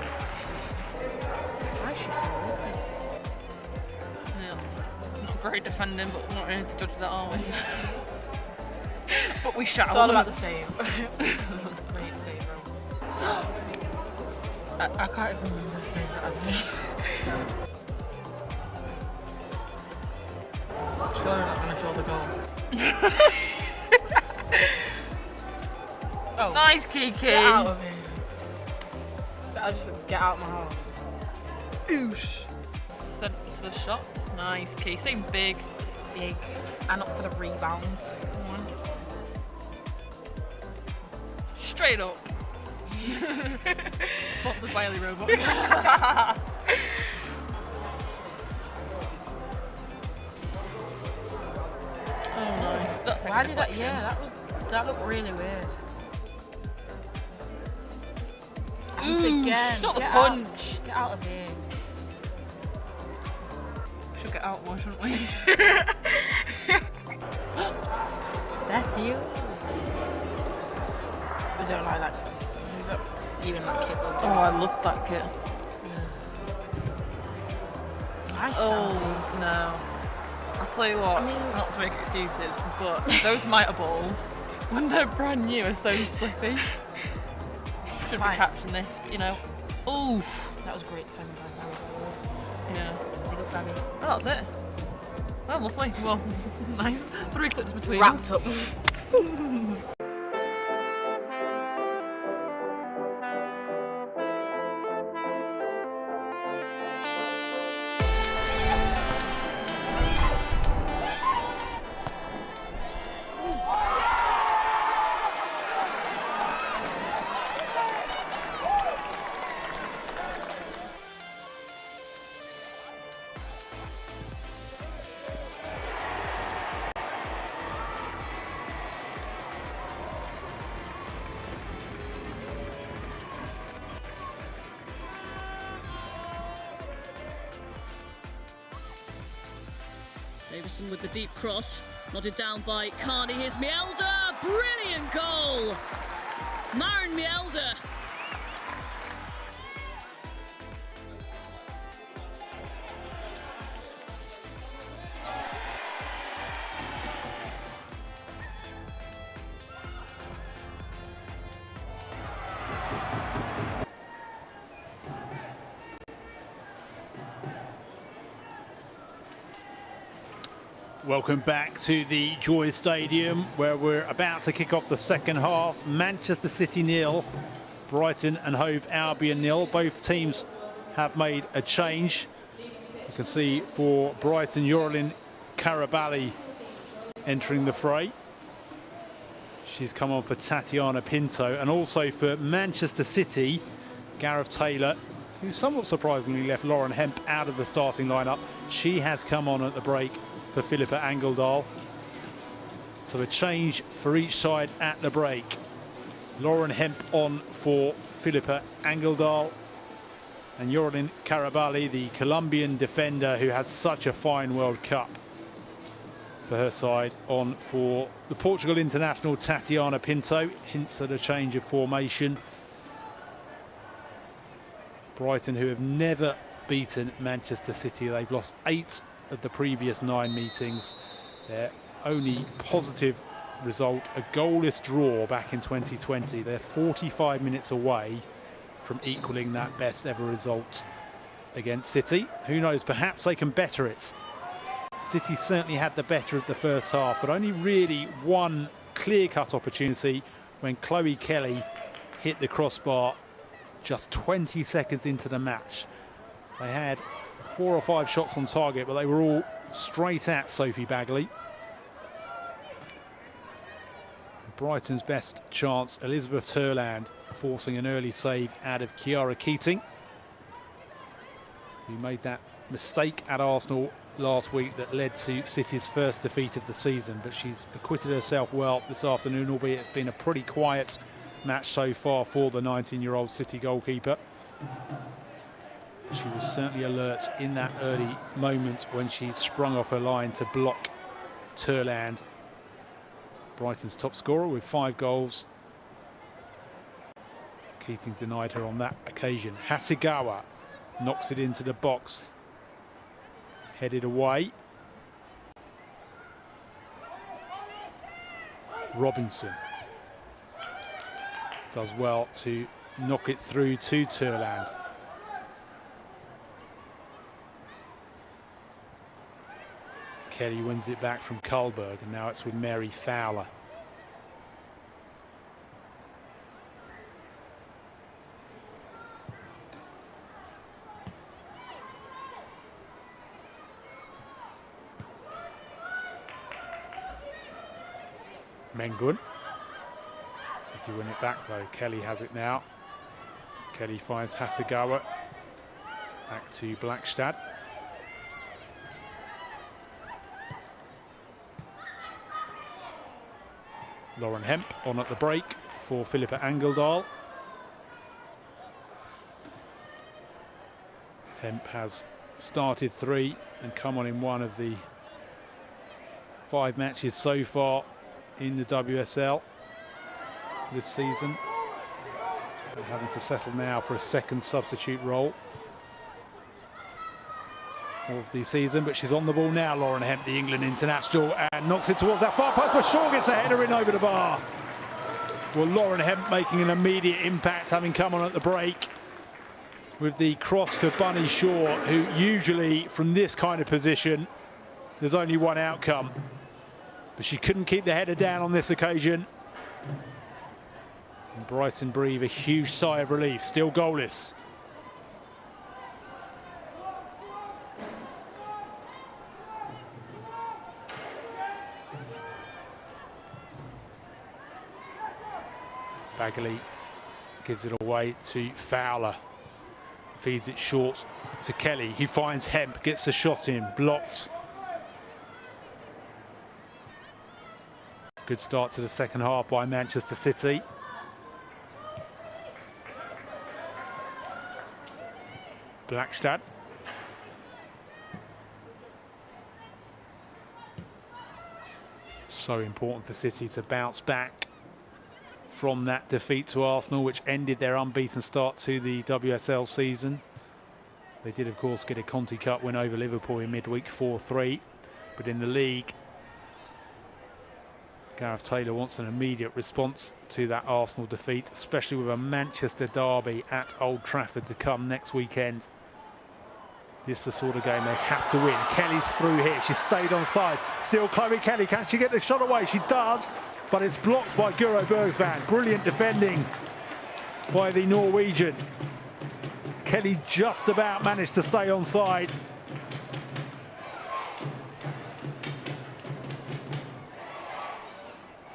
Why is she so open? Yeah, great defending, but we're not really to judge that, are we? But we shall. It's all about the save. Great save, Rose. I can't even remember the save that I made. Surely not going to show the goal. Oh. Nice, Kiki. Get out of here. I just get out of my house. Oosh. Sent to the shops. Nice, Key. Same big. And up for the rebounds. Come on. Straight up. Sponsored by Ellie Robot. Oh, nice. Why did that? Yeah, that looked really weird. Ooh, again. Shot the punch. Get out of here. We should get out more, shouldn't we? That's you. I don't like that. Even that kit. Oh, I love that kit. Nice. Oh, no. I'll tell you what, not to make excuses, but those mitre balls, when they're brand new, are so slippy. Should be catching this, you know. Ooh, that was great defending by Barry. Yeah. Big up, Barry. Oh, that's it. Oh, lovely. Well, nice. 3 clips between us. Wrapped up. Davison with the deep cross, nodded down by Carney. Here's Mielder, brilliant goal! Maren Mielder. Welcome back to the Joy Stadium, where we're about to kick off the second half. Manchester City 0, Brighton and Hove Albion 0. Both teams have made a change. You can see for Brighton, Yorlin Karabali entering the fray. She's come on for Tatiana Pinto. And also for Manchester City, Gareth Taylor, who somewhat surprisingly left Lauren Hemp out of the starting lineup. She has come on at the break for Philippa Angeldal. So a change for each side at the break. Lauren Hemp on for Philippa Angeldal, and Yorlin Karabali, the Colombian defender who had such a fine World Cup for her side, on for the Portugal international Tatiana Pinto. Hints at a change of formation. Brighton, who have never beaten Manchester City, they've lost 8 of the previous 9 meetings. Their only positive result, a goalless draw back in 2020. They're 45 minutes away from equaling that best ever result against City. Who knows, perhaps they can better it. City certainly had the better of the first half, but only really one clear-cut opportunity when Chloe Kelly hit the crossbar just 20 seconds into the match. They had 4 or 5 shots on target, but they were all straight at Sophie Bagley. Brighton's best chance, Elizabeth Turland forcing an early save out of Chiara Keating, who made that mistake at Arsenal last week that led to City's first defeat of the season. But she's acquitted herself well this afternoon, albeit it's been a pretty quiet match so far for the 19-year-old City goalkeeper. She was certainly alert in that early moment when she sprung off her line to block Turland, Brighton's top scorer, with 5 goals. Keating denied her on that occasion. Hasegawa knocks it into the box, headed away. Robinson does well to knock it through to Turland. Kelly wins it back from Karlberg, and now it's with Mary Fowler. Mengun. City win it back though. Kelly has it now. Kelly finds Hasegawa. Back to Blackstad. Lauren Hemp on at the break for Philippa Angeldal. Hemp has started 3 and come on in one of the 5 matches so far in the WSL this season. And having to settle now for a second substitute role of the season, but she's on the ball now, Lauren Hemp, the England international, and knocks it towards that far post, but Shaw gets a header in over the bar. Well, Lauren Hemp making an immediate impact, having come on at the break with the cross for Bunny Shaw, who usually from this kind of position there's only one outcome, but she couldn't keep the header down on this occasion. And Brighton breathe a huge sigh of relief, still goalless. Bagley gives it away to Fowler. Feeds it short to Kelly. He finds Hemp, gets the shot in, blocked. Good start to the second half by Manchester City. Blackstad. So important for City to bounce back from that defeat to Arsenal, which ended their unbeaten start to the WSL season. They did, of course, get a Conti Cup win over Liverpool in midweek 4-3. But in the league, Gareth Taylor wants an immediate response to that Arsenal defeat, especially with a Manchester derby at Old Trafford to come next weekend. This is the sort of game they have to win. Kelly's through here. She stayed on side. Still Chloe Kelly. Can she get the shot away? She does, but it's blocked by Guro Bergsvand. Brilliant defending by the Norwegian. Kelly just about managed to stay on side.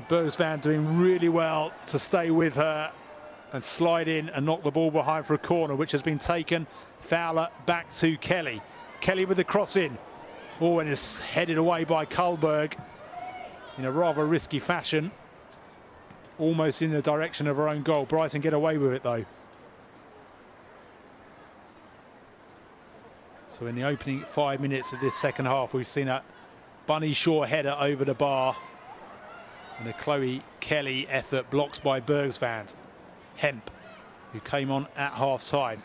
Bergsvand doing really well to stay with her and slide in and knock the ball behind for a corner, which has been taken. Fowler back to Kelly. Kelly with the cross in. Oh, and it's headed away by Karlberg in a rather risky fashion. Almost in the direction of her own goal. Brighton get away with it though. So in the opening 5 minutes of this second half, we've seen a Bunny Shaw header over the bar. And a Chloe Kelly effort blocked by Bergsvand. Hemp, who came on at half-time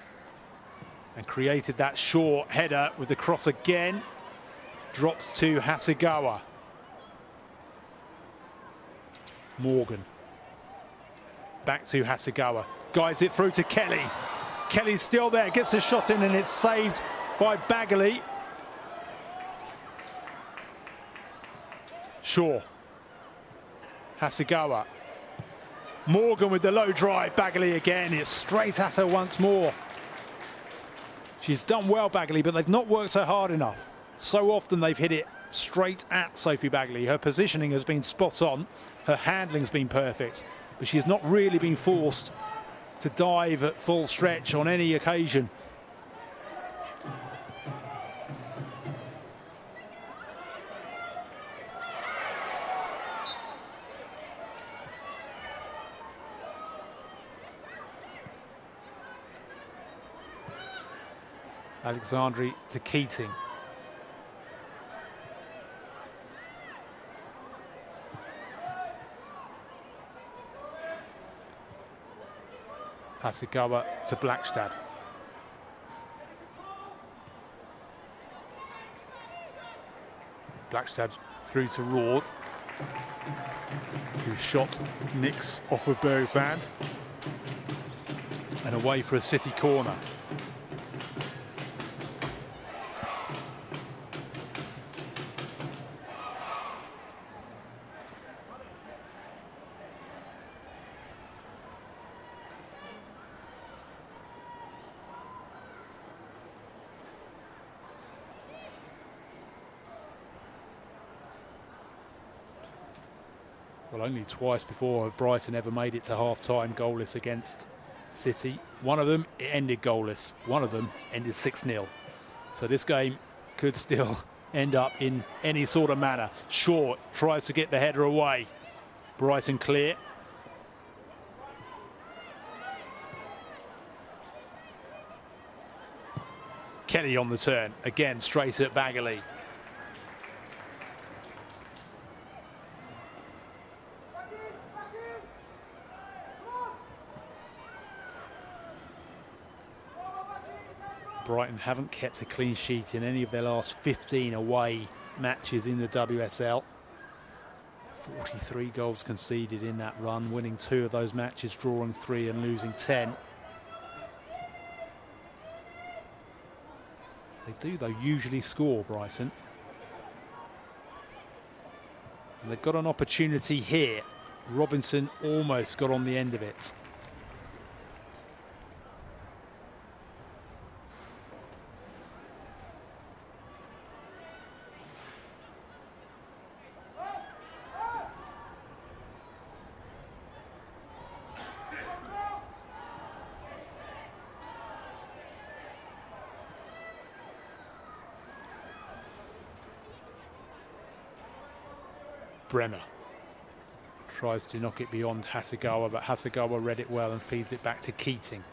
and created that Shaw header with the cross again. Drops to Hasegawa. Morgan. Back to Hasegawa. Guides it through to Kelly. Kelly's still there, gets the shot in, and it's saved by Bagley. Shaw. Hasegawa. Morgan with the low drive. Bagley again. It's straight at her once more. She's done well, Bagley, but they've not worked her hard enough. So often they've hit it straight at Sophie Bagley. Her positioning has been spot on. Her handling's been perfect, but she's not really been forced to dive at full stretch on any occasion. Alexandri to Keating. Hasegawa to Blackstad. Blackstad through to Raw, who shot nicks off of Bergsvand. And away for a City corner. Well, only twice before have Brighton ever made it to half-time goalless against City. One of them, it ended goalless. One of them ended 6-0. So this game could still end up in any sort of manner. Shaw tries to get the header away. Brighton clear. Kelly on the turn. Again, straight at Bagley. Brighton haven't kept a clean sheet in any of their last 15 away matches in the WSL. 43 goals conceded in that run, winning 2 of those matches, drawing 3 and losing 10. They do, though, usually score, Brighton. And they've got an opportunity here. Robinson almost got on the end of it. Bremer tries to knock it beyond Hasegawa, but Hasegawa read it well and feeds it back to Keating.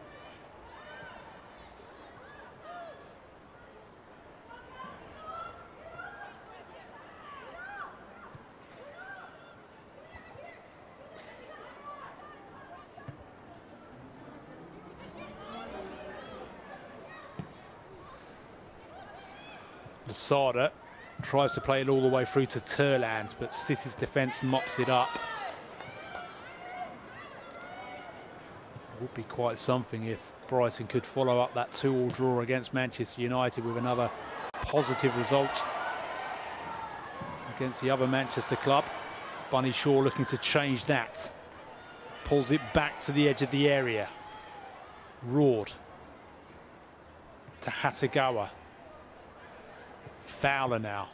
Lasada tries to play it all the way through to Turland, but City's defence mops it up. It would be quite something if Brighton could follow up that 2-2 draw against Manchester United with another positive result against the other Manchester club. Bunny Shaw looking to change that. Pulls it back to the edge of the area. Roared to Hasegawa. Fowler now.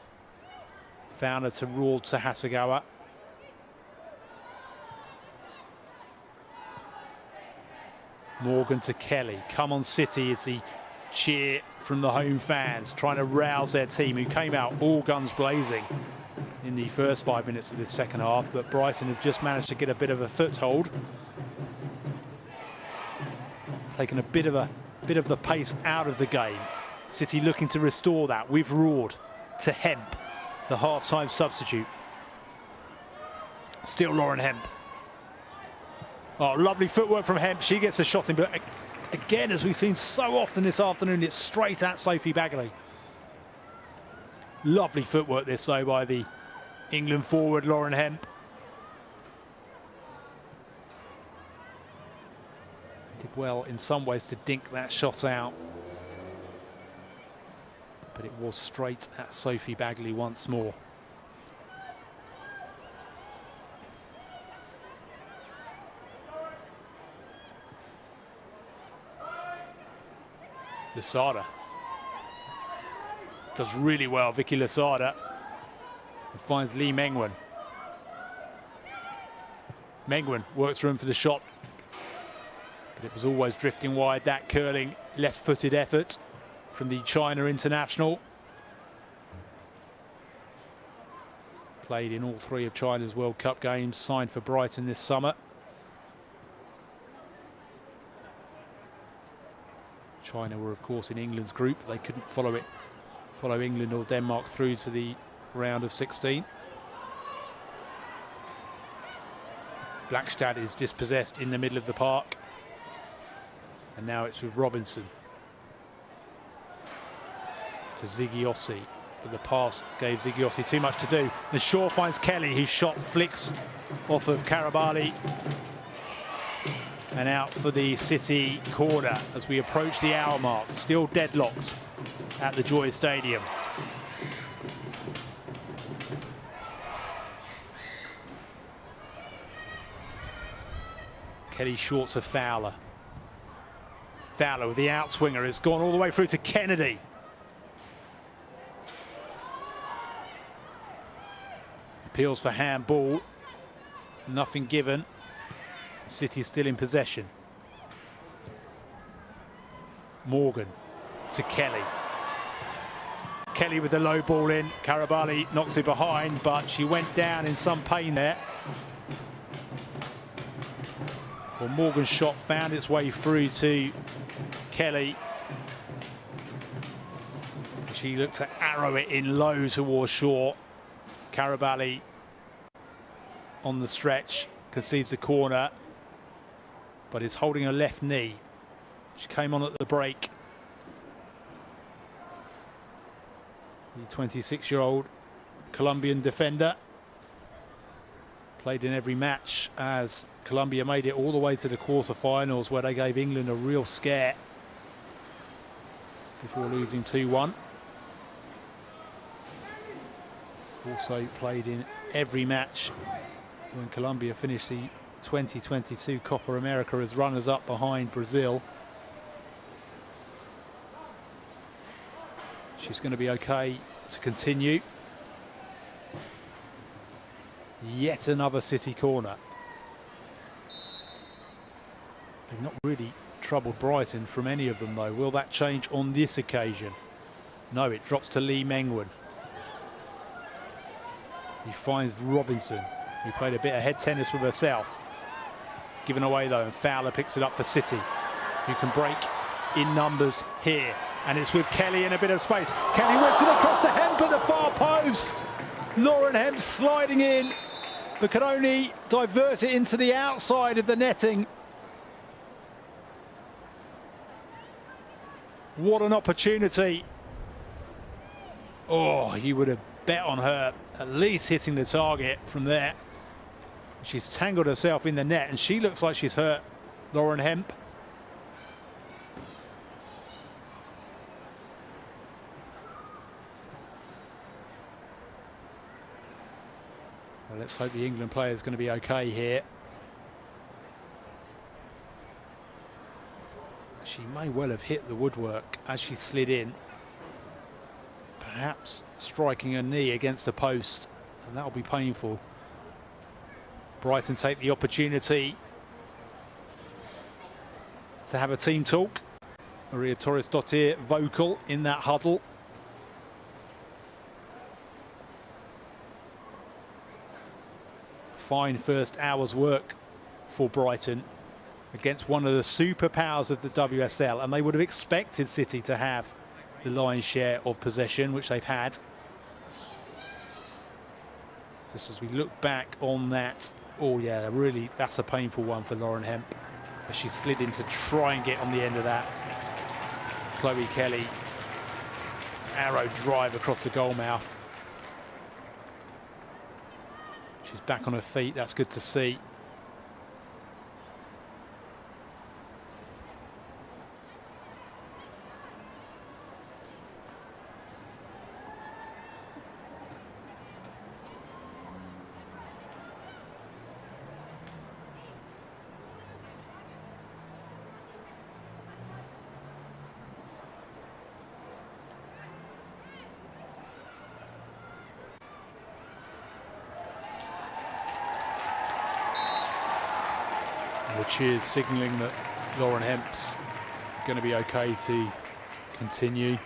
Fowler to Raw to Hasegawa. Morgan to Kelly. Come on City is the cheer from the home fans, trying to rouse their team, who came out all guns blazing in the first 5 minutes of this second half, but Brighton have just managed to get a bit of a foothold. Taken a bit of the pace out of the game. City looking to restore that. We've roared to Hemp, the half-time substitute. Still Lauren Hemp. Oh, lovely footwork from Hemp. She gets a shot in, but again, as we've seen so often this afternoon, it's straight at Sophie Bagley. Lovely footwork this, though, by the England forward, Lauren Hemp. Did well in some ways to dink that shot out, but it was straight at Sophie Bagley once more. Lasada does really well, Vicky Lasada, and finds Lee Mengwen. Mengwen works room for the shot, but it was always drifting wide. That curling left-footed effort from the China international. Played in all 3 of China's World Cup games, signed for Brighton this summer. China were, of course, in England's group. They couldn't follow England or Denmark through to the round of 16. Blackstad is dispossessed in the middle of the park. And now it's with Robinson. To Zigiotti, but the pass gave Zigiotti too much to do. And Shaw finds Kelly, whose shot flicks off of Karabali. And out for the City corner as we approach the hour mark. Still deadlocked at the Joy Stadium. Kelly short to Fowler. Fowler with the outswinger. It's gone all the way through to Kennedy. Appeals for handball. Nothing given. City still in possession. Morgan to Kelly. Kelly with the low ball in. Karabali knocks it behind, but she went down in some pain there. Well, Morgan's shot found its way through to Kelly. She looked to arrow it in low towards shore. Karabali on the stretch, concedes the corner, but is holding her left knee. She came on at the break. The 26-year-old Colombian defender played in every match as Colombia made it all the way to the quarterfinals, where they gave England a real scare before losing 2-1. Also played in every match when Colombia finished the 2022 Copa America as runners-up behind Brazil. She's going to be okay to continue. Yet another City corner. They've not really troubled Brighton from any of them, though. Will that change on this occasion? No, it drops to Lee Mengwen. He finds Robinson, who played a bit of head tennis with herself. Given away, though, and Fowler picks it up for City, who can break in numbers here. And it's with Kelly in a bit of space. Kelly whips it across to Hemp at the far post. Lauren Hemp sliding in, but can only divert it into the outside of the netting. What an opportunity. Oh, you would have bet on her at least hitting the target from there. She's tangled herself in the net, and she looks like she's hurt Lauren Hemp. Well, let's hope the England player is going to be okay here. She may well have hit the woodwork as she slid in, perhaps striking her knee against the post, and that'll be painful. Brighton take the opportunity to have a team talk. Maria Torres-Dottir vocal in that huddle. Fine first hour's work for Brighton against one of the superpowers of the WSL, and they would have expected City to have the lion's share of possession, which they've had. Just as we look back on that, oh yeah, really, that's a painful one for Lauren Hemp, as she slid in to try and get on the end of that. Chloe Kelly, arrow drive across the goal mouth. She's back on her feet, that's good to see. Which is signalling that Lauren Hemp's going to be okay to continue.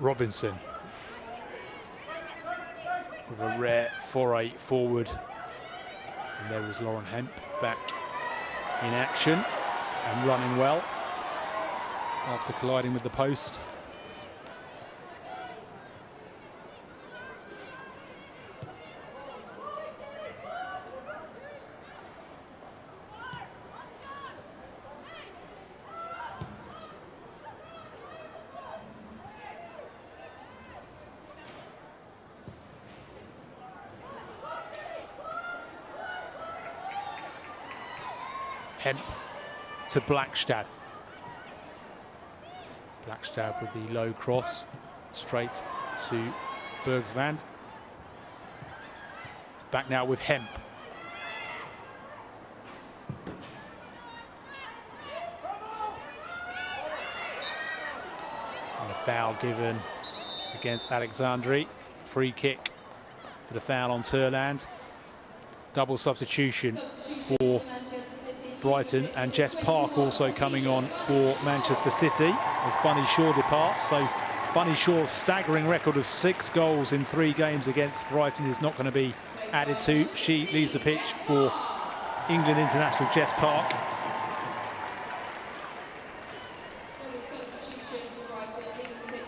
Robinson with a rare 4-8 forward, and there was Lauren Hemp back in action and running well after colliding with the post. Hemp to Blackstad. Blackstad with the low cross, straight to Bergsvand. Back now with Hemp. And a foul given against Alexandri. Free kick for the foul on Turland. Double substitution for Brighton, and Jess Park also coming on for Manchester City as Bunny Shaw departs. So Bunny Shaw's staggering record of 6 goals in 3 games against Brighton is not going to be added to. She leaves the pitch for England international Jess Park.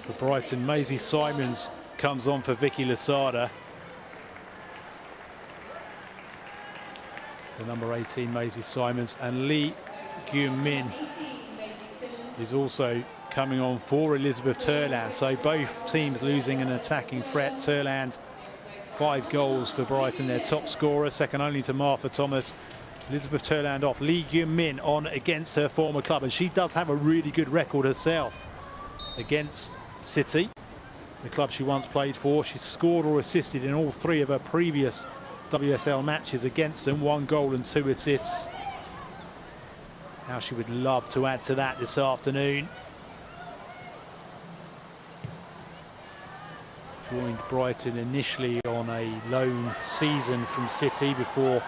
For Brighton, Maisie Simons comes on for Vicky Lasada. The number 18, Maisie Simons, and Lee Gyun-min is also coming on for Elizabeth Turland. So both teams losing an attacking threat. Turland, 5 goals for Brighton, their top scorer, second only to Martha Thomas. Elizabeth Turland off. Lee Gyun-min on against her former club, and she does have a really good record herself against City, the club she once played for. She's scored or assisted in all 3 of her previous WSL matches against them, 1 goal and 2 assists. How she would love to add to that this afternoon. Joined Brighton initially on a loan season from City before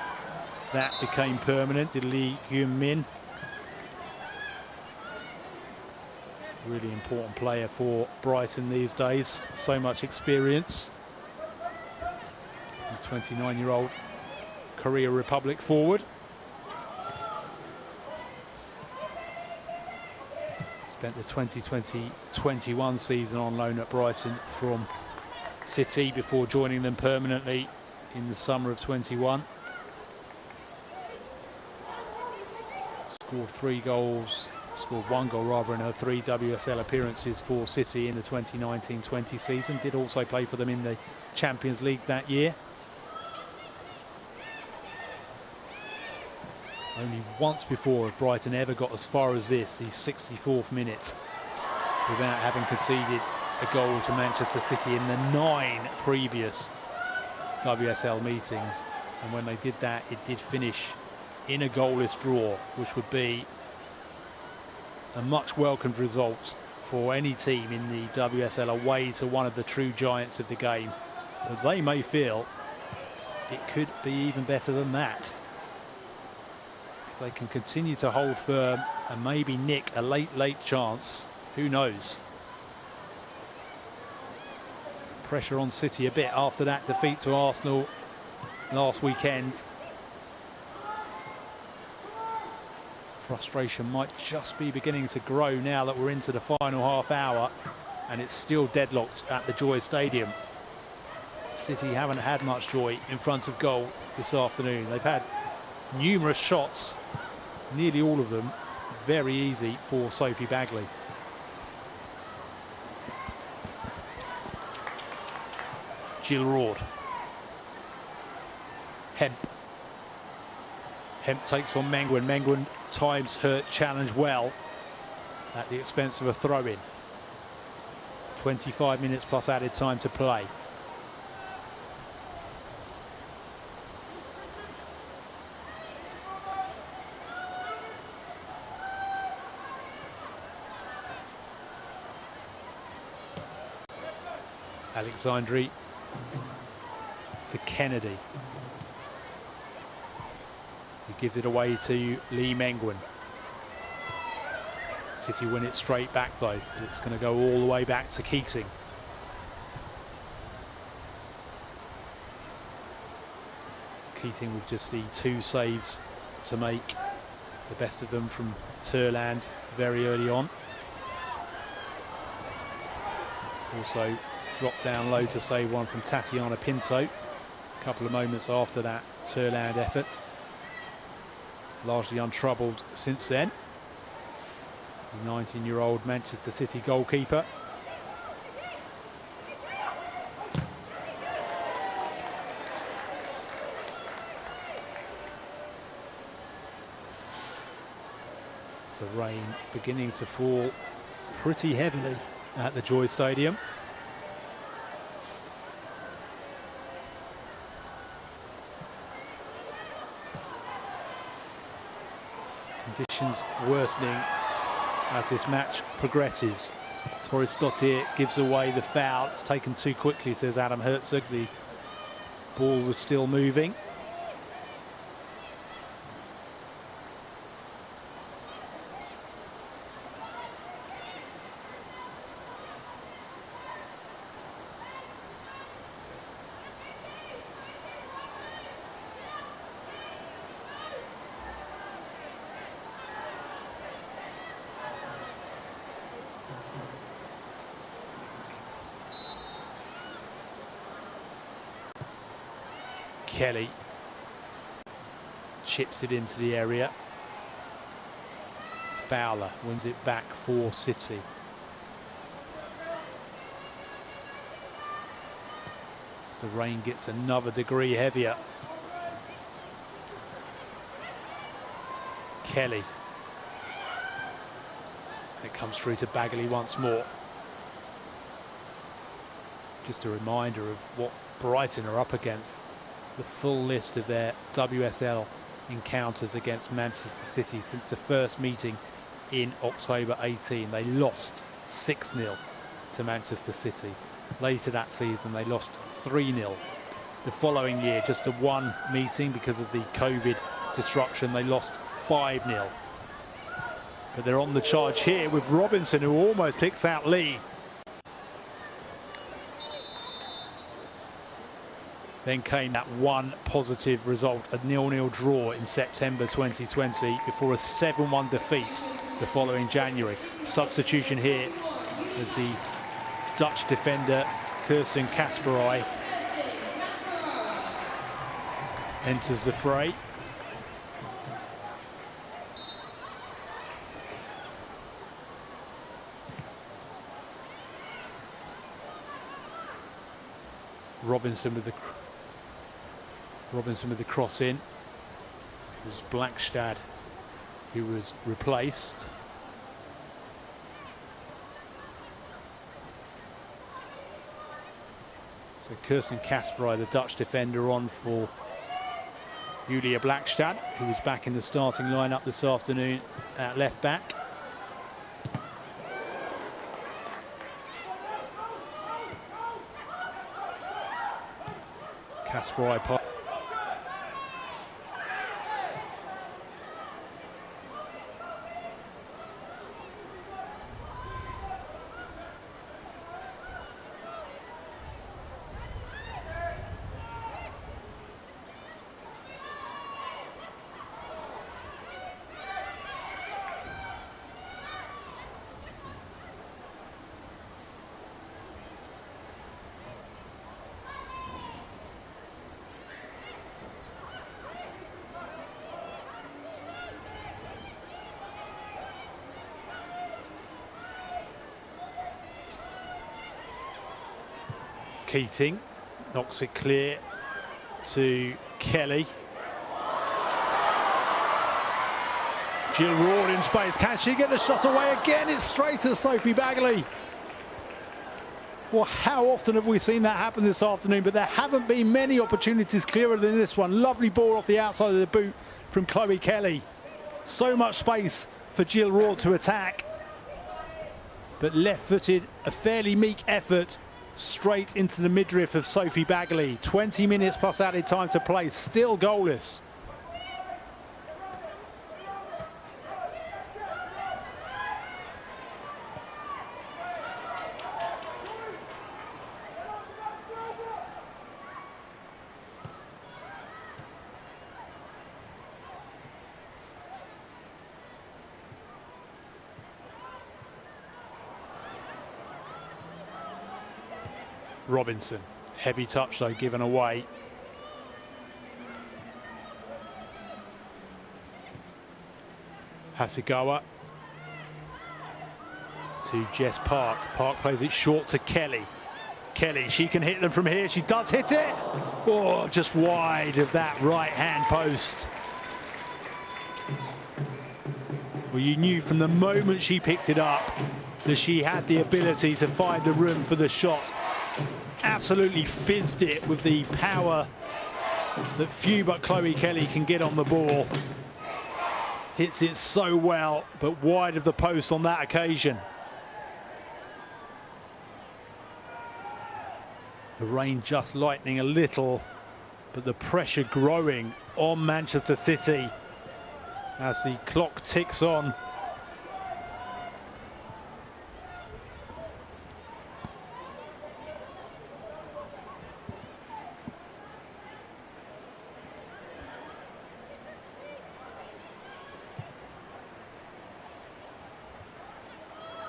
that became permanent, did Lee Gyun-min. Really important player for Brighton these days, so much experience. 29-year-old Korea Republic forward. Spent the 2020-21 season on loan at Brighton from City before joining them permanently in the summer of 21. Scored 3 goals, scored 1 goal rather in her 3 WSL appearances for City in the 2019-20 season. Did also play for them in the Champions League that year. Only once before had Brighton ever got as far as this, the 64th minute, without having conceded a goal to Manchester City in the 9 previous WSL meetings. And when they did that, it did finish in a goalless draw, which would be a much welcomed result for any team in the WSL away to one of the true giants of the game. But they may feel it could be even better than that. They can continue to hold firm and maybe nick a late chance. Who knows? Pressure on City a bit after that defeat to Arsenal last weekend. Frustration might just be beginning to grow now that we're into the final half hour and it's still deadlocked at the Joy Stadium. City haven't had much joy in front of goal this afternoon. They've had numerous shots, nearly all of them very easy for Sophie Bagley. Jill Rord. Hemp. Hemp takes on Menguin. Menguin times her challenge well at the expense of a throw-in. 25 minutes plus added time to play. Alexandri to Kennedy. He gives it away to Lee Menguin. City win it straight back though. It's going to go all the way back to Keating. Keating with just the 2 saves to make, the best of them from Turland very early on. Also dropped down low to save one from Tatiana Pinto a couple of moments after that Turland effort. Largely untroubled since then. The 19-year-old Manchester City goalkeeper. The rain beginning to fall pretty heavily at the Joy Stadium. Conditions worsening as this match progresses. Torresdottir gives away the foul. It's taken too quickly, says Adam Herzog. The ball was still moving. Kelly chips it into the area. Fowler wins it back for City. As the rain gets another degree heavier. Kelly. It comes through to Bagley once more. Just a reminder of what Brighton are up against. The full list of their WSL encounters against Manchester City since the first meeting in October 18. They lost 6-0 to Manchester City. Later that season they lost 3-0. The following year, just the one meeting because of the COVID disruption, they lost 5-0. But they're on the charge here with Robinson, who almost picks out lead. Then came that one positive result, a 0-0 draw in September 2020 before a 7-1 defeat the following January. Substitution here as the Dutch defender Kirsten Kasperij enters the fray. Robinson with the cross in. It was Blackstad who was replaced. So Kirsten Kasperij, the Dutch defender, on for Julia Blackstad, who was back in the starting lineup this afternoon at left back. Kasperij. Keating knocks it clear to Kelly. Jill Ward in space. Can she get the shot away again? It's straight to Sophie Bagley. Well, how often have we seen that happen this afternoon? But there haven't been many opportunities clearer than this one. Lovely ball off the outside of the boot from Chloe Kelly. So much space for Jill Ward to attack. But left-footed, a fairly meek effort straight into the midriff of Sophie Bagley. 20 minutes plus added time to play, still goalless. Robinson, heavy touch though given away. Hasegawa to Jess Park. Park plays it short to Kelly. Kelly, she can hit them from here. She does hit it. Oh, just wide of that right hand post. Well, you knew from the moment she picked it up that she had the ability to find the room for the shot. Absolutely fizzed it with the power that few but Chloe Kelly can get on the ball. Hits it so well, but wide of the post on that occasion. The rain just lightening a little, but the pressure growing on Manchester City as the clock ticks on.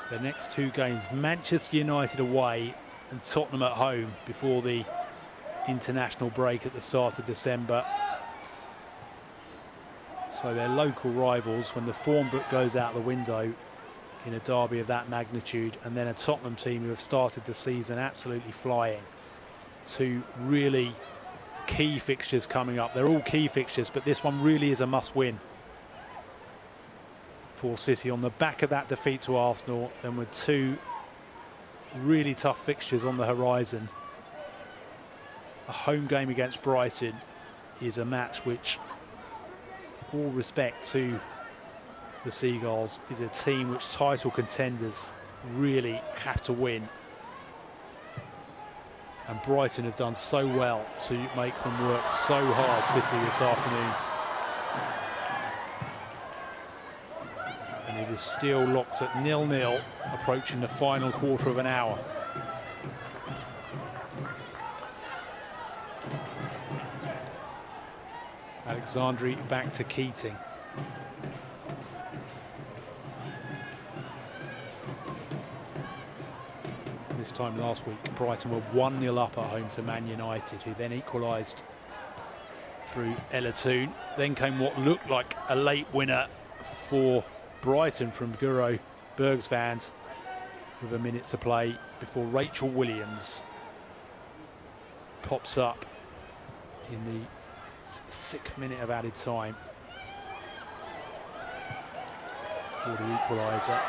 The next two games, Manchester United away and Tottenham at home before the international break at the start of December. So they're local rivals when the form book goes out the window in a derby of that magnitude, and then a Tottenham team who have started the season absolutely flying. Two really key fixtures coming up. They're all key fixtures, but this one really is a must-win for City on the back of that defeat to Arsenal, and with two really tough fixtures on the horizon. A home game against Brighton is a match which, all respect to the Seagulls, is a team which title contenders really have to win. And Brighton have done so well to make them work so hard, City, this afternoon. And it is still locked at 0-0, approaching the final quarter of an hour. Alexandri back to Keating. This time last week, Brighton were 1-0 up at home to Man United, who then equalised through Ella Toone. Then came what looked like a late winner for Brighton from Guro Bergsvand with a minute to play before Rachel Williams pops up in the 6th minute of added time for the equaliser.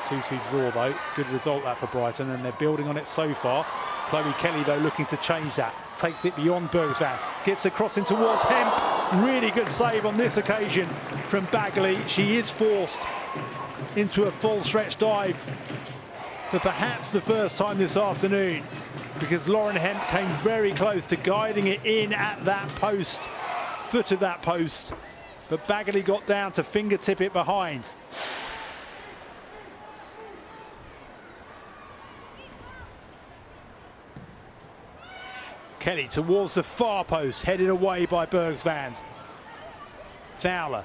2-2 draw though, good result that for Brighton, and they're building on it so far. Chloe Kelly though looking to change that, takes it beyond Bergsvand, gets across in towards Hemp. Really good save on this occasion from Bagley. She is forced into a full stretch dive for perhaps the first time this afternoon, because Lauren Hemp came very close to guiding it in at that post, foot of that post, but Bagley got down to fingertip it behind. Kelly towards the far post, headed away by Bergsvand. Fowler,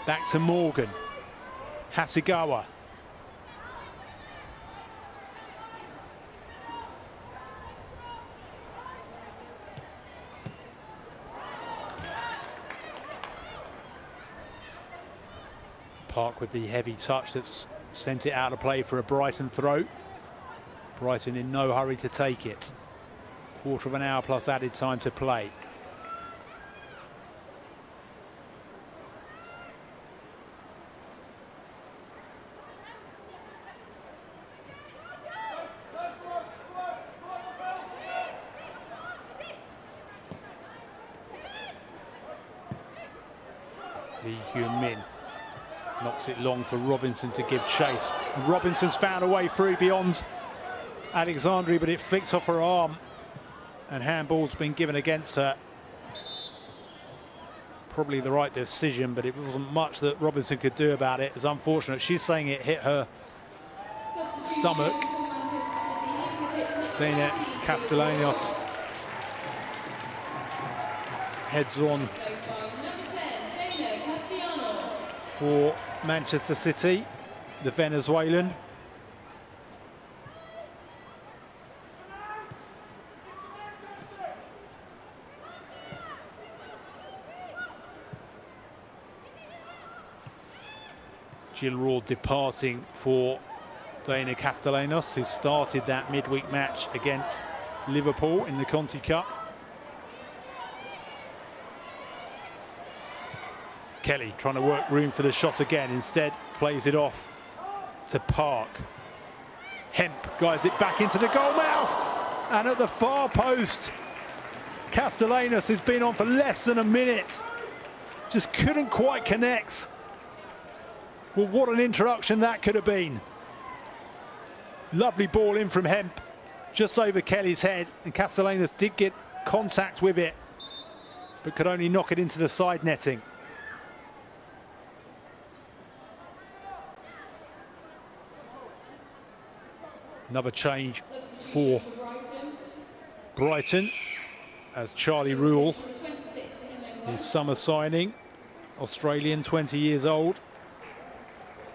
back to Morgan. Hasegawa. Park with the heavy touch that's sent it out of play for a Brighton throw. Brighton in no hurry to take it. Quarter of an hour plus added time to play. Lee Hyun-min knocks it long for Robinson to give chase. And Robinson's found a way through beyond Alexandri, but it flicks off her arm. And handball's been given against her. Probably the right decision, but it wasn't much that Robinson could do about it. It was unfortunate. She's saying it hit her stomach. Dana Castellanos heads on for Manchester City, the Venezuelan. Jill Roord departing for Dana Castellanos, who started that midweek match against Liverpool in the Conti Cup. Kelly trying to work room for the shot again. Instead, plays it off to Park. Hemp guides it back into the goal mouth. And at the far post, Castellanos, who's been on for less than a minute, just couldn't quite connect. Well, what an introduction that could have been. Lovely ball in from Hemp, just over Kelly's head, and Castellanos did get contact with it, but could only knock it into the side netting. Another change for Brighton, as Charlie Rule, his summer signing, Australian, 20 years old,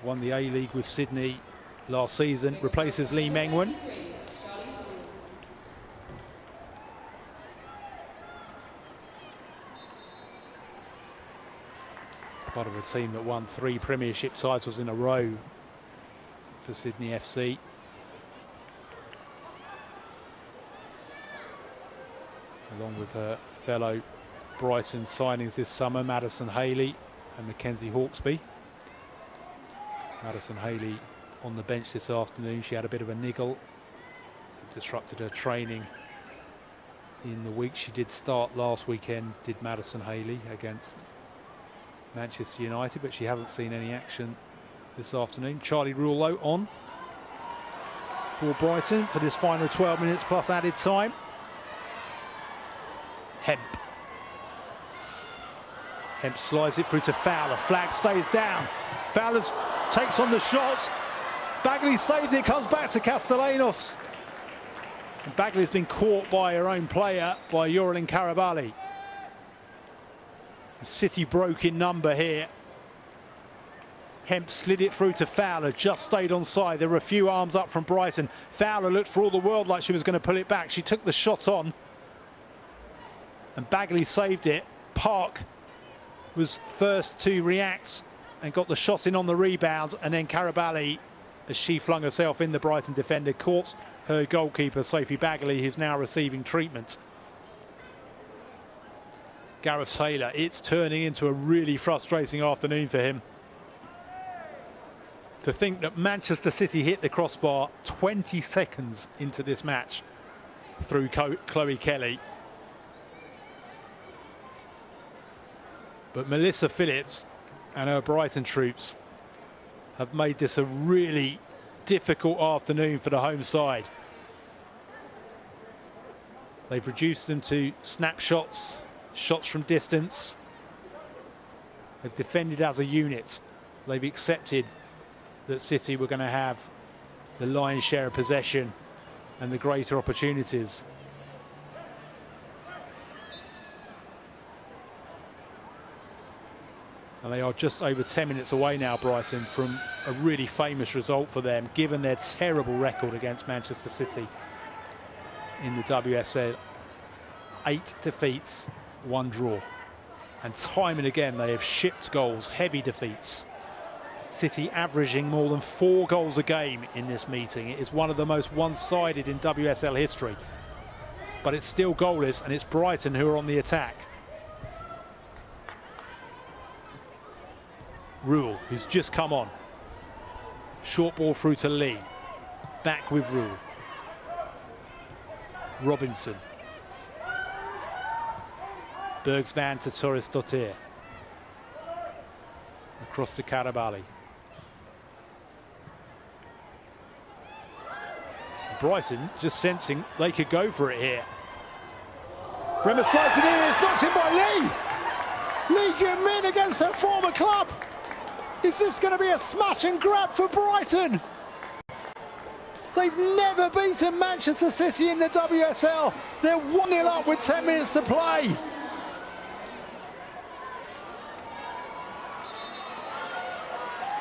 won the A-League with Sydney last season, replaces Lee Mengwen. Part of a team that won 3 Premiership titles in a row for Sydney FC. Along with her fellow Brighton signings this summer, Madison Haley and Mackenzie Hawkesby. Madison Haley on the bench this afternoon. She had a bit of a niggle. It disrupted her training in the week. She did start last weekend, did Madison Haley, against Manchester United, but she hasn't seen any action this afternoon. Charlie Rule on for Brighton for this final 12 minutes plus added time. Hemp. Hemp slides it through to Fowler. Flag stays down. Fowler takes on the shots. Bagley saves it, comes back to Castellanos. And Bagley's been caught by her own player, by Yorlin Karabali. City broke in number here. Hemp slid it through to Fowler, just stayed on side. There were a few arms up from Brighton. Fowler looked for all the world like she was going to pull it back. She took the shot on, and Bagley saved it. Park was first to react and got the shot in on the rebound, and then Karabali, as she flung herself in the Brighton defender, caught her goalkeeper Sophie Bagley, who's now receiving treatment. Gareth Taylor, it's turning into a really frustrating afternoon for him. To think that Manchester City hit the crossbar 20 seconds into this match through Chloe Kelly. But Melissa Phillips and her Brighton troops have made this a really difficult afternoon for the home side. They've reduced them to snapshots, shots from distance. They've defended as a unit. They've accepted that City were going to have the lion's share of possession and the greater opportunities. And they are just over 10 minutes away now, Brighton, from a really famous result for them, given their terrible record against Manchester City in the WSL. 8 defeats, 1 draw. And time and again, they have shipped goals, heavy defeats. City averaging more than 4 goals a game in this meeting. It is one of the most one-sided in WSL history. But it's still goalless, and it's Brighton who are on the attack. Rule, who's just come on. Short ball through to Lee. Back with Rule. Robinson. Bergsvan to Torres Dottir. Across to Karabali. Brighton just sensing they could go for it here. Bremer slides it in, it's knocked in by Lee. Lee Gyun-min against her former club. Is this going to be a smash and grab for Brighton? They've never beaten Manchester City in the WSL. They're 1-0 up with 10 minutes to play.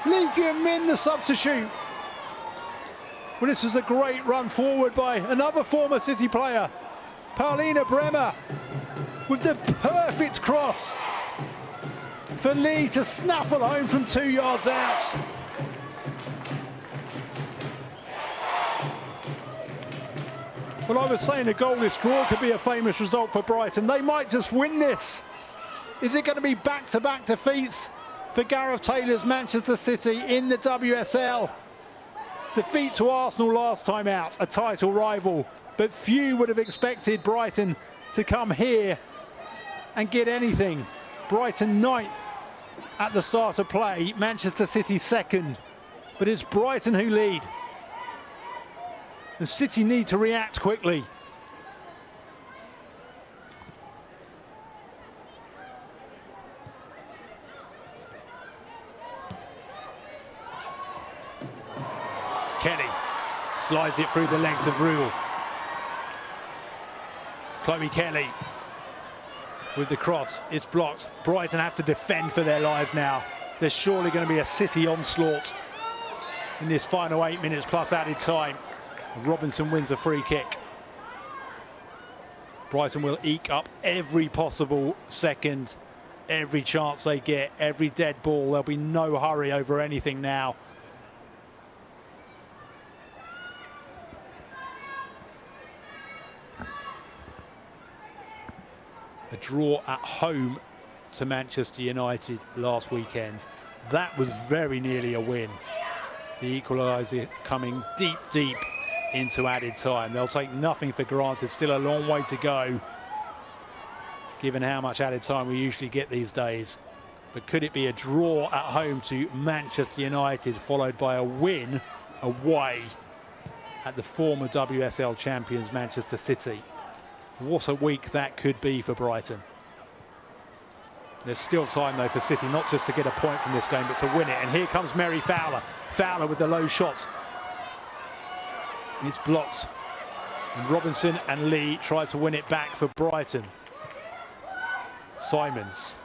Lee Gyun-min, the substitute. Well, this was a great run forward by another former City player, Paulina Bremer, with the perfect cross for Lee to snaffle home from 2 yards out. Well, I was saying a goalless draw could be a famous result for Brighton. They might just win this. Is it going to be back-to-back defeats for Gareth Taylor's Manchester City in the WSL. Defeat to Arsenal last time out, a title rival, but few would have expected Brighton to come here and get anything. Brighton 9th at the start of play, Manchester City 2nd, but it's Brighton who lead. The City need to react quickly. Kelly slides it through the legs of Rule. Chloe Kelly with the cross. It's blocked. Brighton have to defend for their lives now. There's surely going to be a City onslaught in this final 8 minutes plus added time. Robinson wins a free kick. Brighton will eke up every possible second, every chance they get, every dead ball. There'll be no hurry over anything now. A draw at home to Manchester United last weekend. That was very nearly a win. The equaliser coming deep, deep into added time. They'll take nothing for granted. Still a long way to go, given how much added time we usually get these days. But could it be a draw at home to Manchester United, followed by a win away at the former WSL champions Manchester City? What a week that could be for Brighton. There's still time though for City, not just to get a point from this game, but to win it. And here comes Mary Fowler. Fowler with the low shots. It's blocked. And Robinson and Lee try to win it back for Brighton. Simons.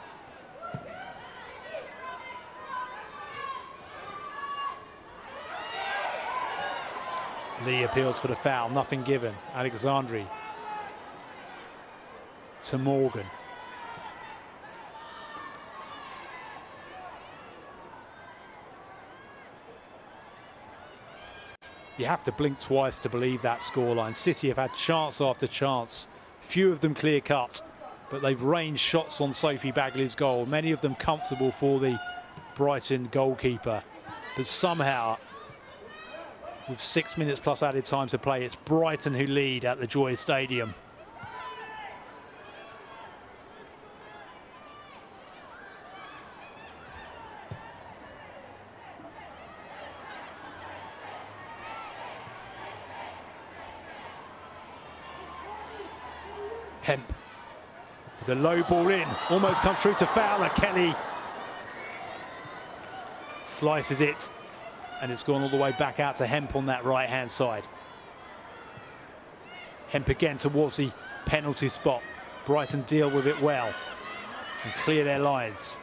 Lee appeals for the foul, nothing given. Alexandri to Morgan. You have to blink twice to believe that scoreline. City have had chance after chance, few of them clear cut, but they've ranged shots on Sophie Bagley's goal, many of them comfortable for the Brighton goalkeeper. But somehow, with 6 minutes plus added time to play, it's Brighton who lead at the Joy Stadium. Hemp with a low ball in, almost comes through to Fowler. Kelly slices it, and it's gone all the way back out to Hemp on that right hand side. Hemp again towards the penalty spot. Brighton deal with it well and clear their lines.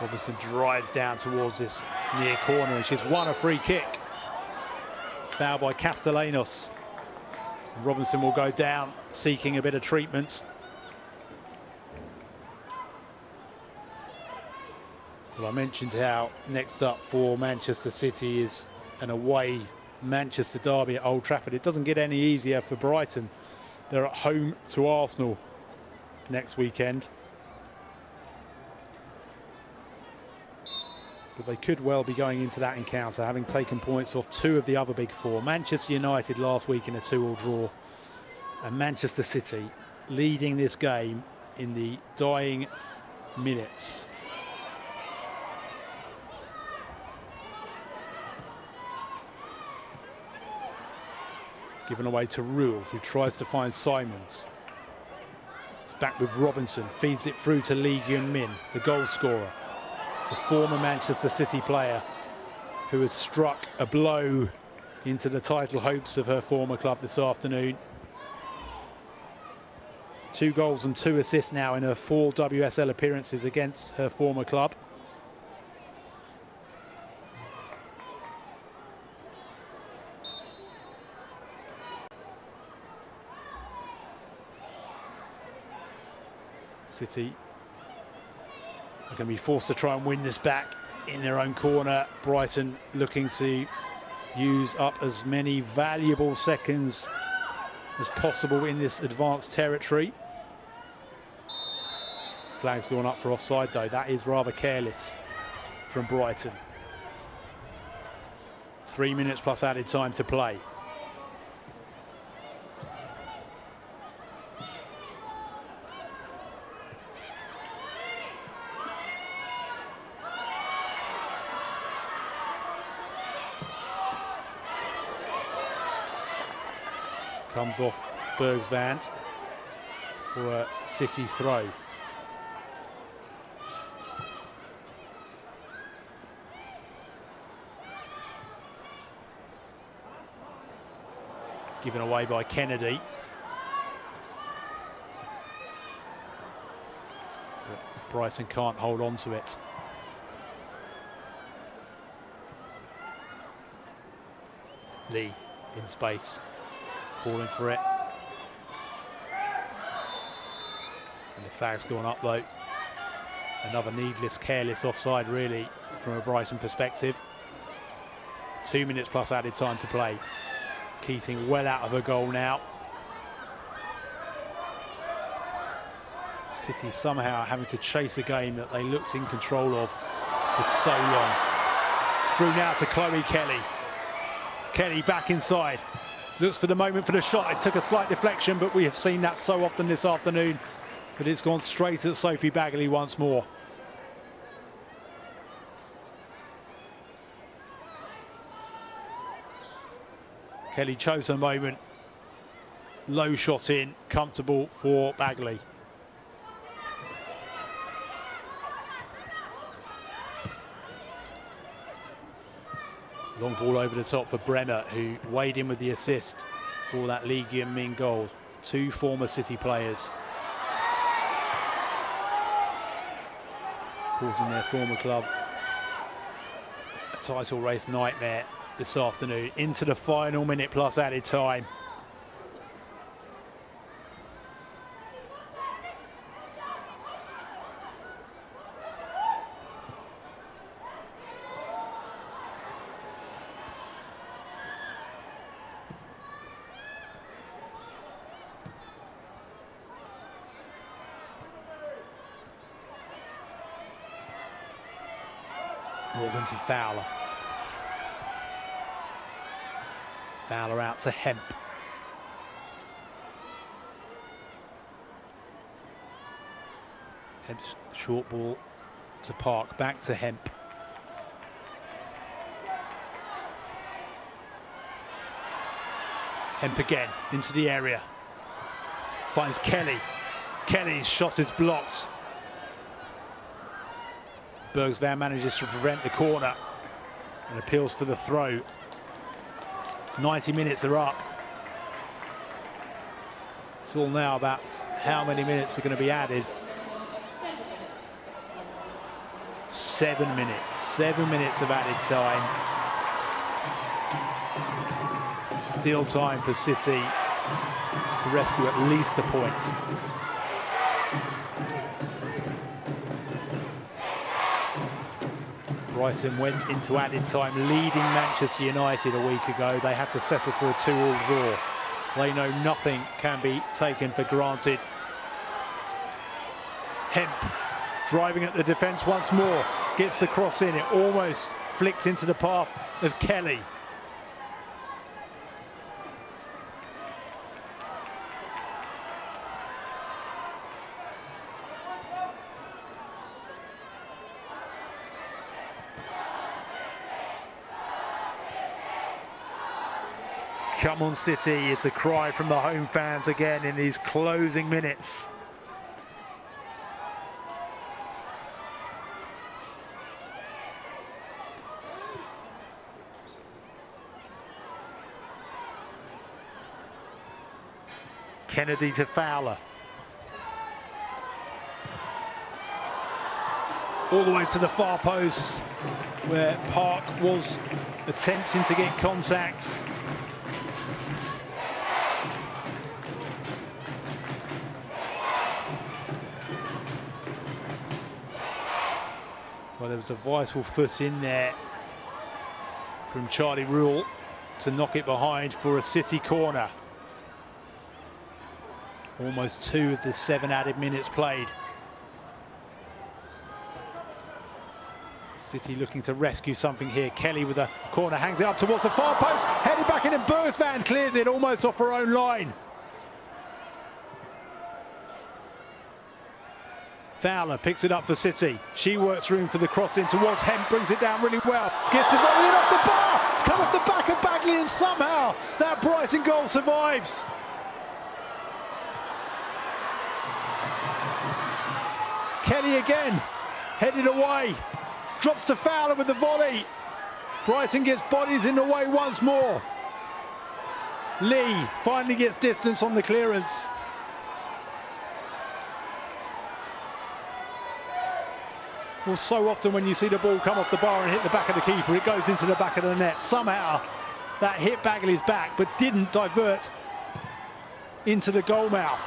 Robinson drives down towards this near corner, and she's won a free kick. Foul by Castellanos. Robinson will go down, seeking a bit of treatment. Well, I mentioned how next up for Manchester City is an away Manchester derby at Old Trafford. It doesn't get any easier for Brighton. They're at home to Arsenal next weekend. But they could well be going into that encounter having taken points off two of the other big four. Manchester United last week in a 2-2 draw, and Manchester City leading this game in the dying minutes. Given away to Rule, who tries to find Simons. It's back with Robinson, feeds it through to Lee Gyun-min, the goal scorer, the former Manchester City player who has struck a blow into the title hopes of her former club this afternoon. 2 goals and 2 assists now in her 4 WSL appearances against her former club. City are going to be forced to try and win this back in their own corner. Brighton looking to use up as many valuable seconds as possible in this advanced territory. Flag's gone up for offside though. That is rather careless from Brighton. 3 minutes plus added time to play. Comes off Bergsvans for a City throw. Given away by Kennedy. But Brighton can't hold on to it. Lee in space. Calling for it. And the flag's gone up though. Another needless, careless offside really from a Brighton perspective. 2 minutes plus added time to play. Keating well out of a goal now. City somehow having to chase a game that they looked in control of for so long. Through now to Chloe Kelly. Kelly back inside. Looks for the moment for the shot. It took a slight deflection, but we have seen that so often this afternoon. But it's gone straight at Sophie Bagley once more. Kelly chose her moment. Low shot in, comfortable for Bagley. Long ball over the top for Brenner, who weighed in with the assist for that Lee Gyun-min goal. Two former City players causing their former club a title race nightmare this afternoon. Into the final minute plus added time. Morgan to Fowler. Fowler out to Hemp. Hemp's short ball to Park, back to Hemp. Hemp again into the area. Finds Kelly. Kelly's shot is blocked. Bergsvans manages to prevent the corner and appeals for the throw. 90 minutes are up. It's all now about how many minutes are going to be added. 7 minutes. 7 minutes of added time. Still time for City to rescue at least a point. Brighton went into added time leading Manchester United a week ago. They had to settle for a 2-2 draw. They know nothing can be taken for granted. Hemp driving at the defence once more. Gets the cross in. It almost flicked into the path of Kelly. Come on City, it's a cry from the home fans again in these closing minutes. Kennedy to Fowler. All the way to the far post where Park was attempting to get contact. Well, there was a vital foot in there from Charlie Rule to knock it behind for a City corner. Almost 2 of the 7 added minutes played. City looking to rescue something here. Kelly with a corner, hangs it up towards the far post, headed back in, and Bergsvan clears it almost off her own line. Fowler picks it up for City. She works room for the cross in towards Hemp, brings it down really well. Gets the volley in off the bar. It's come off the back of Bagley, and somehow that Brighton goal survives. Kelly again, headed away. Drops to Fowler with the volley. Brighton gets bodies in the way once more. Lee finally gets distance on the clearance. Well, so often when you see the ball come off the bar and hit the back of the keeper, it goes into the back of the net. Somehow that hit Bagley's back, but didn't divert into the goal mouth.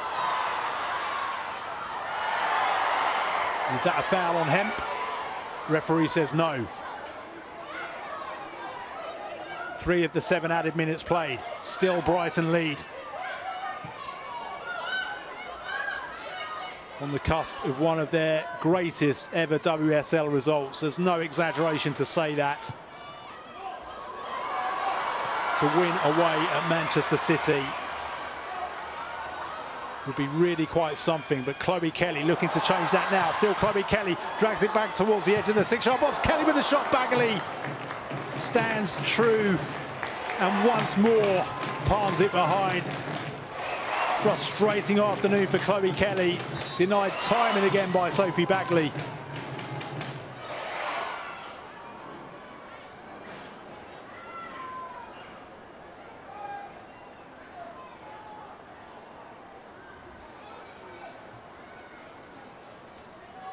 Is that a foul on Hemp? Referee says no. 3 of the 7 added minutes played. Still Brighton lead. On the cusp of one of their greatest ever WSL results. There's no exaggeration to say that. To win away at Manchester City would be really quite something, but Chloe Kelly looking to change that now. Still Chloe Kelly drags it back towards the edge of the 6-yard box. Kelly with a shot. Bagley stands true and once more palms it behind. Frustrating afternoon for Chloe Kelly, denied time and again by Sophie Bagley.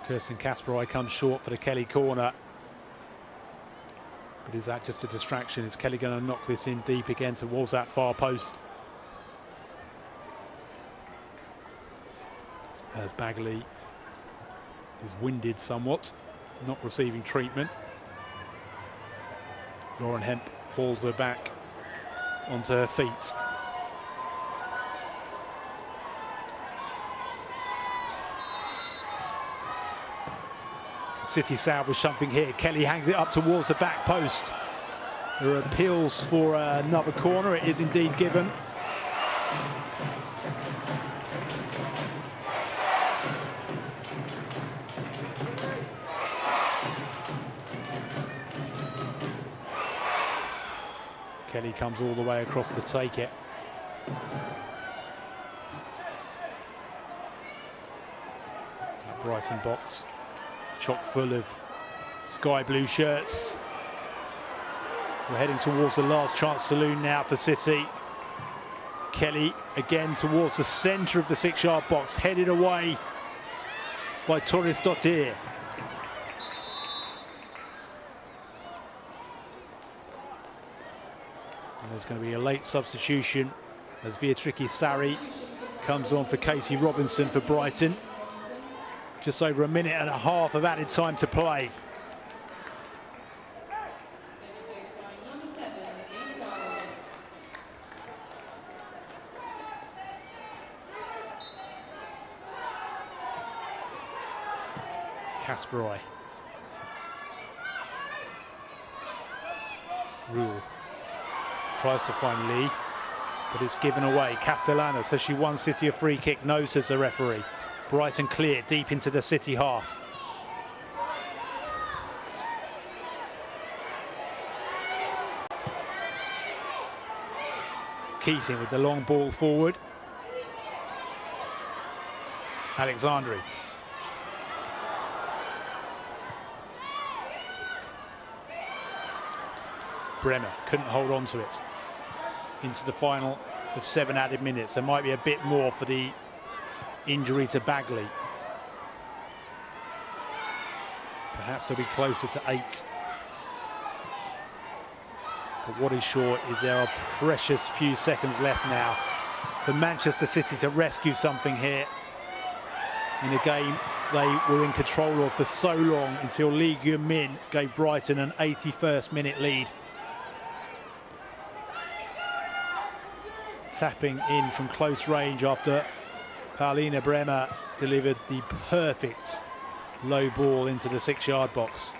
Kirsten Kasperai comes short for the Kelly corner. But is that just a distraction? Is Kelly going to knock this in deep again towards that far post? As Bagley is winded somewhat, not receiving treatment. Lauren Hemp hauls her back onto her feet. City salvage something here. Kelly hangs it up towards the back post. There are appeals for another corner. It is indeed given. Kelly comes all the way across to take it. Brighton box chock full of sky blue shirts. We're heading towards the last chance saloon now for City. Kelly again towards the centre of the 6-yard box, headed away by Torres Dottir. And there's going to be a late substitution as Beatrice Sari comes on for Katie Robinson for Brighton. Just over a minute and a half of added time to play. Kasperai. Rule tries to find Lee, but it's given away. Castellana says she won City a free kick. No, says the referee. Brighton clear deep into the City half. Keating with the long ball forward. Alexandri. Bremer couldn't hold on to it. Into the final of 7 added minutes. There might be a bit more for the injury to Bagley. Perhaps they'll be closer to 8. But what is sure is there are precious few seconds left now for Manchester City to rescue something here in a game they were in control of for so long until Lee Gyun-min gave Brighton an 81st minute lead. Tapping in from close range after Paulina Bremer delivered the perfect low ball into the 6-yard box.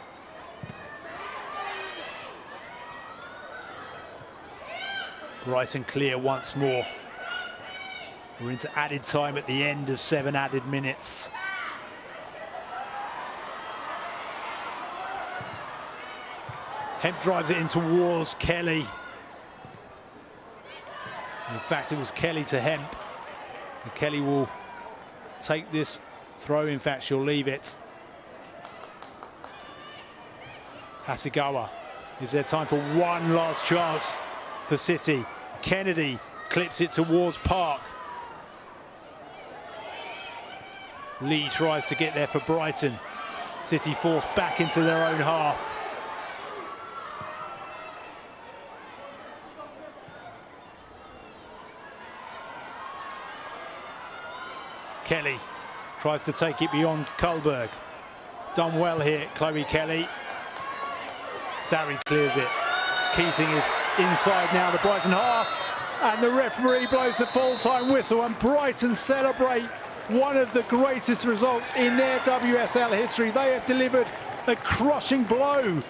Brighton clear once more. We're into added time at the end of 7 added minutes. Hemp drives it in towards Kelly. In fact, it was Kelly to Hemp. And Kelly will take this throw. In fact, she'll leave it. Hasegawa. Is there time for one last chance for City? Kennedy clips it towards Park. Lee tries to get there for Brighton. City forced back into their own half. Kelly tries to take it beyond Kullberg. Done well here, Chloe Kelly. Sarri clears it. Keating is inside now, the Brighton half. And the referee blows the full-time whistle, and Brighton celebrate one of the greatest results in their WSL history. They have delivered a crushing blow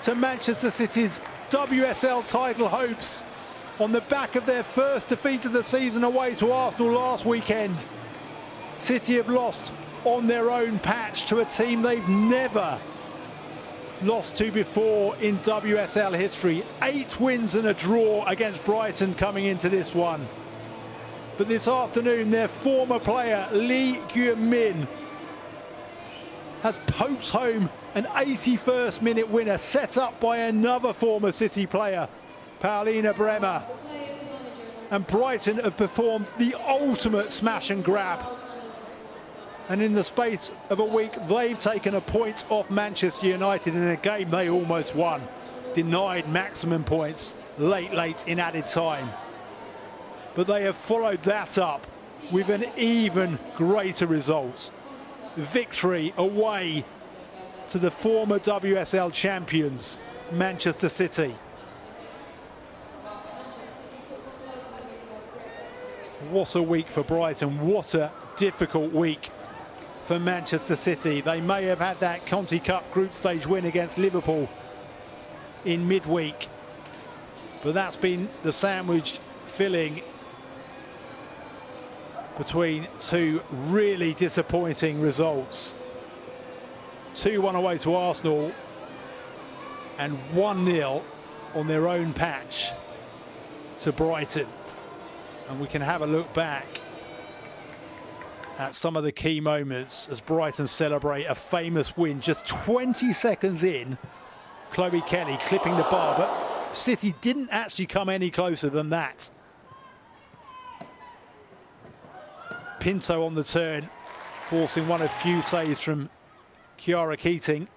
to Manchester City's WSL title hopes on the back of their first defeat of the season away to Arsenal last weekend. City have lost on their own patch to a team they've never lost to before in WSL history. 8 wins and a draw against Brighton coming into this one. But this afternoon, their former player, Lee Gyun-min, has poked home an 81st minute winner set up by another former City player, Paulina Bremer. And Brighton have performed the ultimate smash and grab. And in the space of a week, they've taken a point off Manchester United in a game they almost won. Denied maximum points late in added time. But they have followed that up with an even greater result. Victory away to the former WSL champions, Manchester City. What a week for Brighton. What a difficult week for Manchester City. They may have had that Conti Cup group stage win against Liverpool in midweek, but that's been the sandwich filling between 2 really disappointing results. 2-1 away to Arsenal and 1-0 on their own patch to Brighton. And we can have a look back at some of the key moments as Brighton celebrate a famous win. Just 20 seconds in, Chloe Kelly clipping the bar, but City didn't actually come any closer than that. Pinto on the turn, forcing one of few saves from Chiara Keating.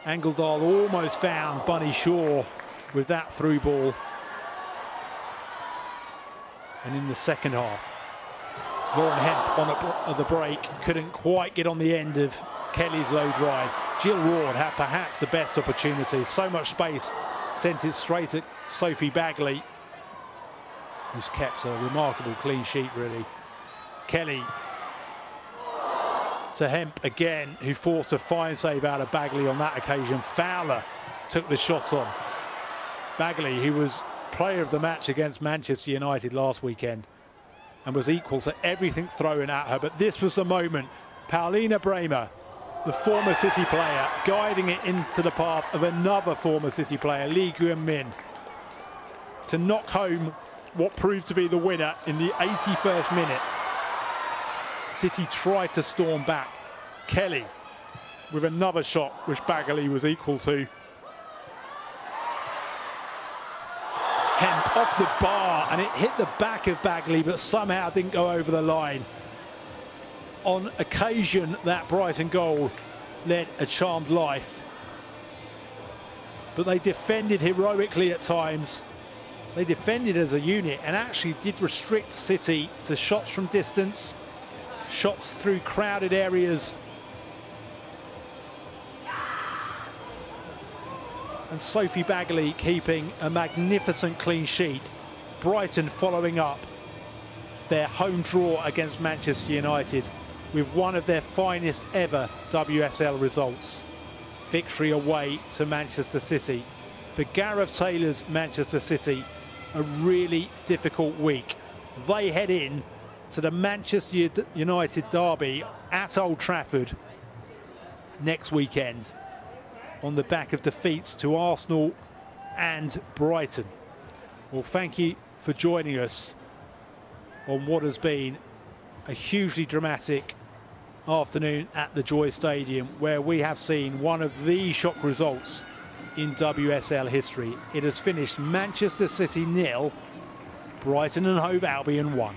Angeldal almost found Bunny Shaw with that through ball. And in the second half, Lauren Hemp on the break couldn't quite get on the end of Kelly's low drive. Jill Ward had perhaps the best opportunity. So much space, sent it straight at Sophie Bagley, who's kept a remarkable clean sheet, really. Kelly to Hemp again, who forced a fine save out of Bagley on that occasion. Fowler took the shot on. Bagley, who was player of the match against Manchester United last weekend and was equal to everything thrown at her, but this was the moment. Paulina Bremer, the former City player, guiding it into the path of another former City player, Lee Gyun-min, to knock home what proved to be the winner in the 81st minute. City tried to storm back. Kelly with another shot which Bagley was equal to. Hemp off the bar, and it hit the back of Bagley, but somehow didn't go over the line. On occasion, that Brighton goal led a charmed life. But they defended heroically at times. They defended as a unit and actually did restrict City to shots from distance, shots through crowded areas. And Sophie Bagley keeping a magnificent clean sheet. Brighton following up their home draw against Manchester United with one of their finest ever WSL results. Victory away to Manchester City. For Gareth Taylor's Manchester City, a really difficult week. They head in to the Manchester United derby at Old Trafford next weekend on the back of defeats to Arsenal and Brighton. Well, thank you for joining us on what has been a hugely dramatic afternoon at the Joy Stadium, where we have seen one of the shock results in WSL history. It has finished Manchester City 0, Brighton and Hove Albion 1.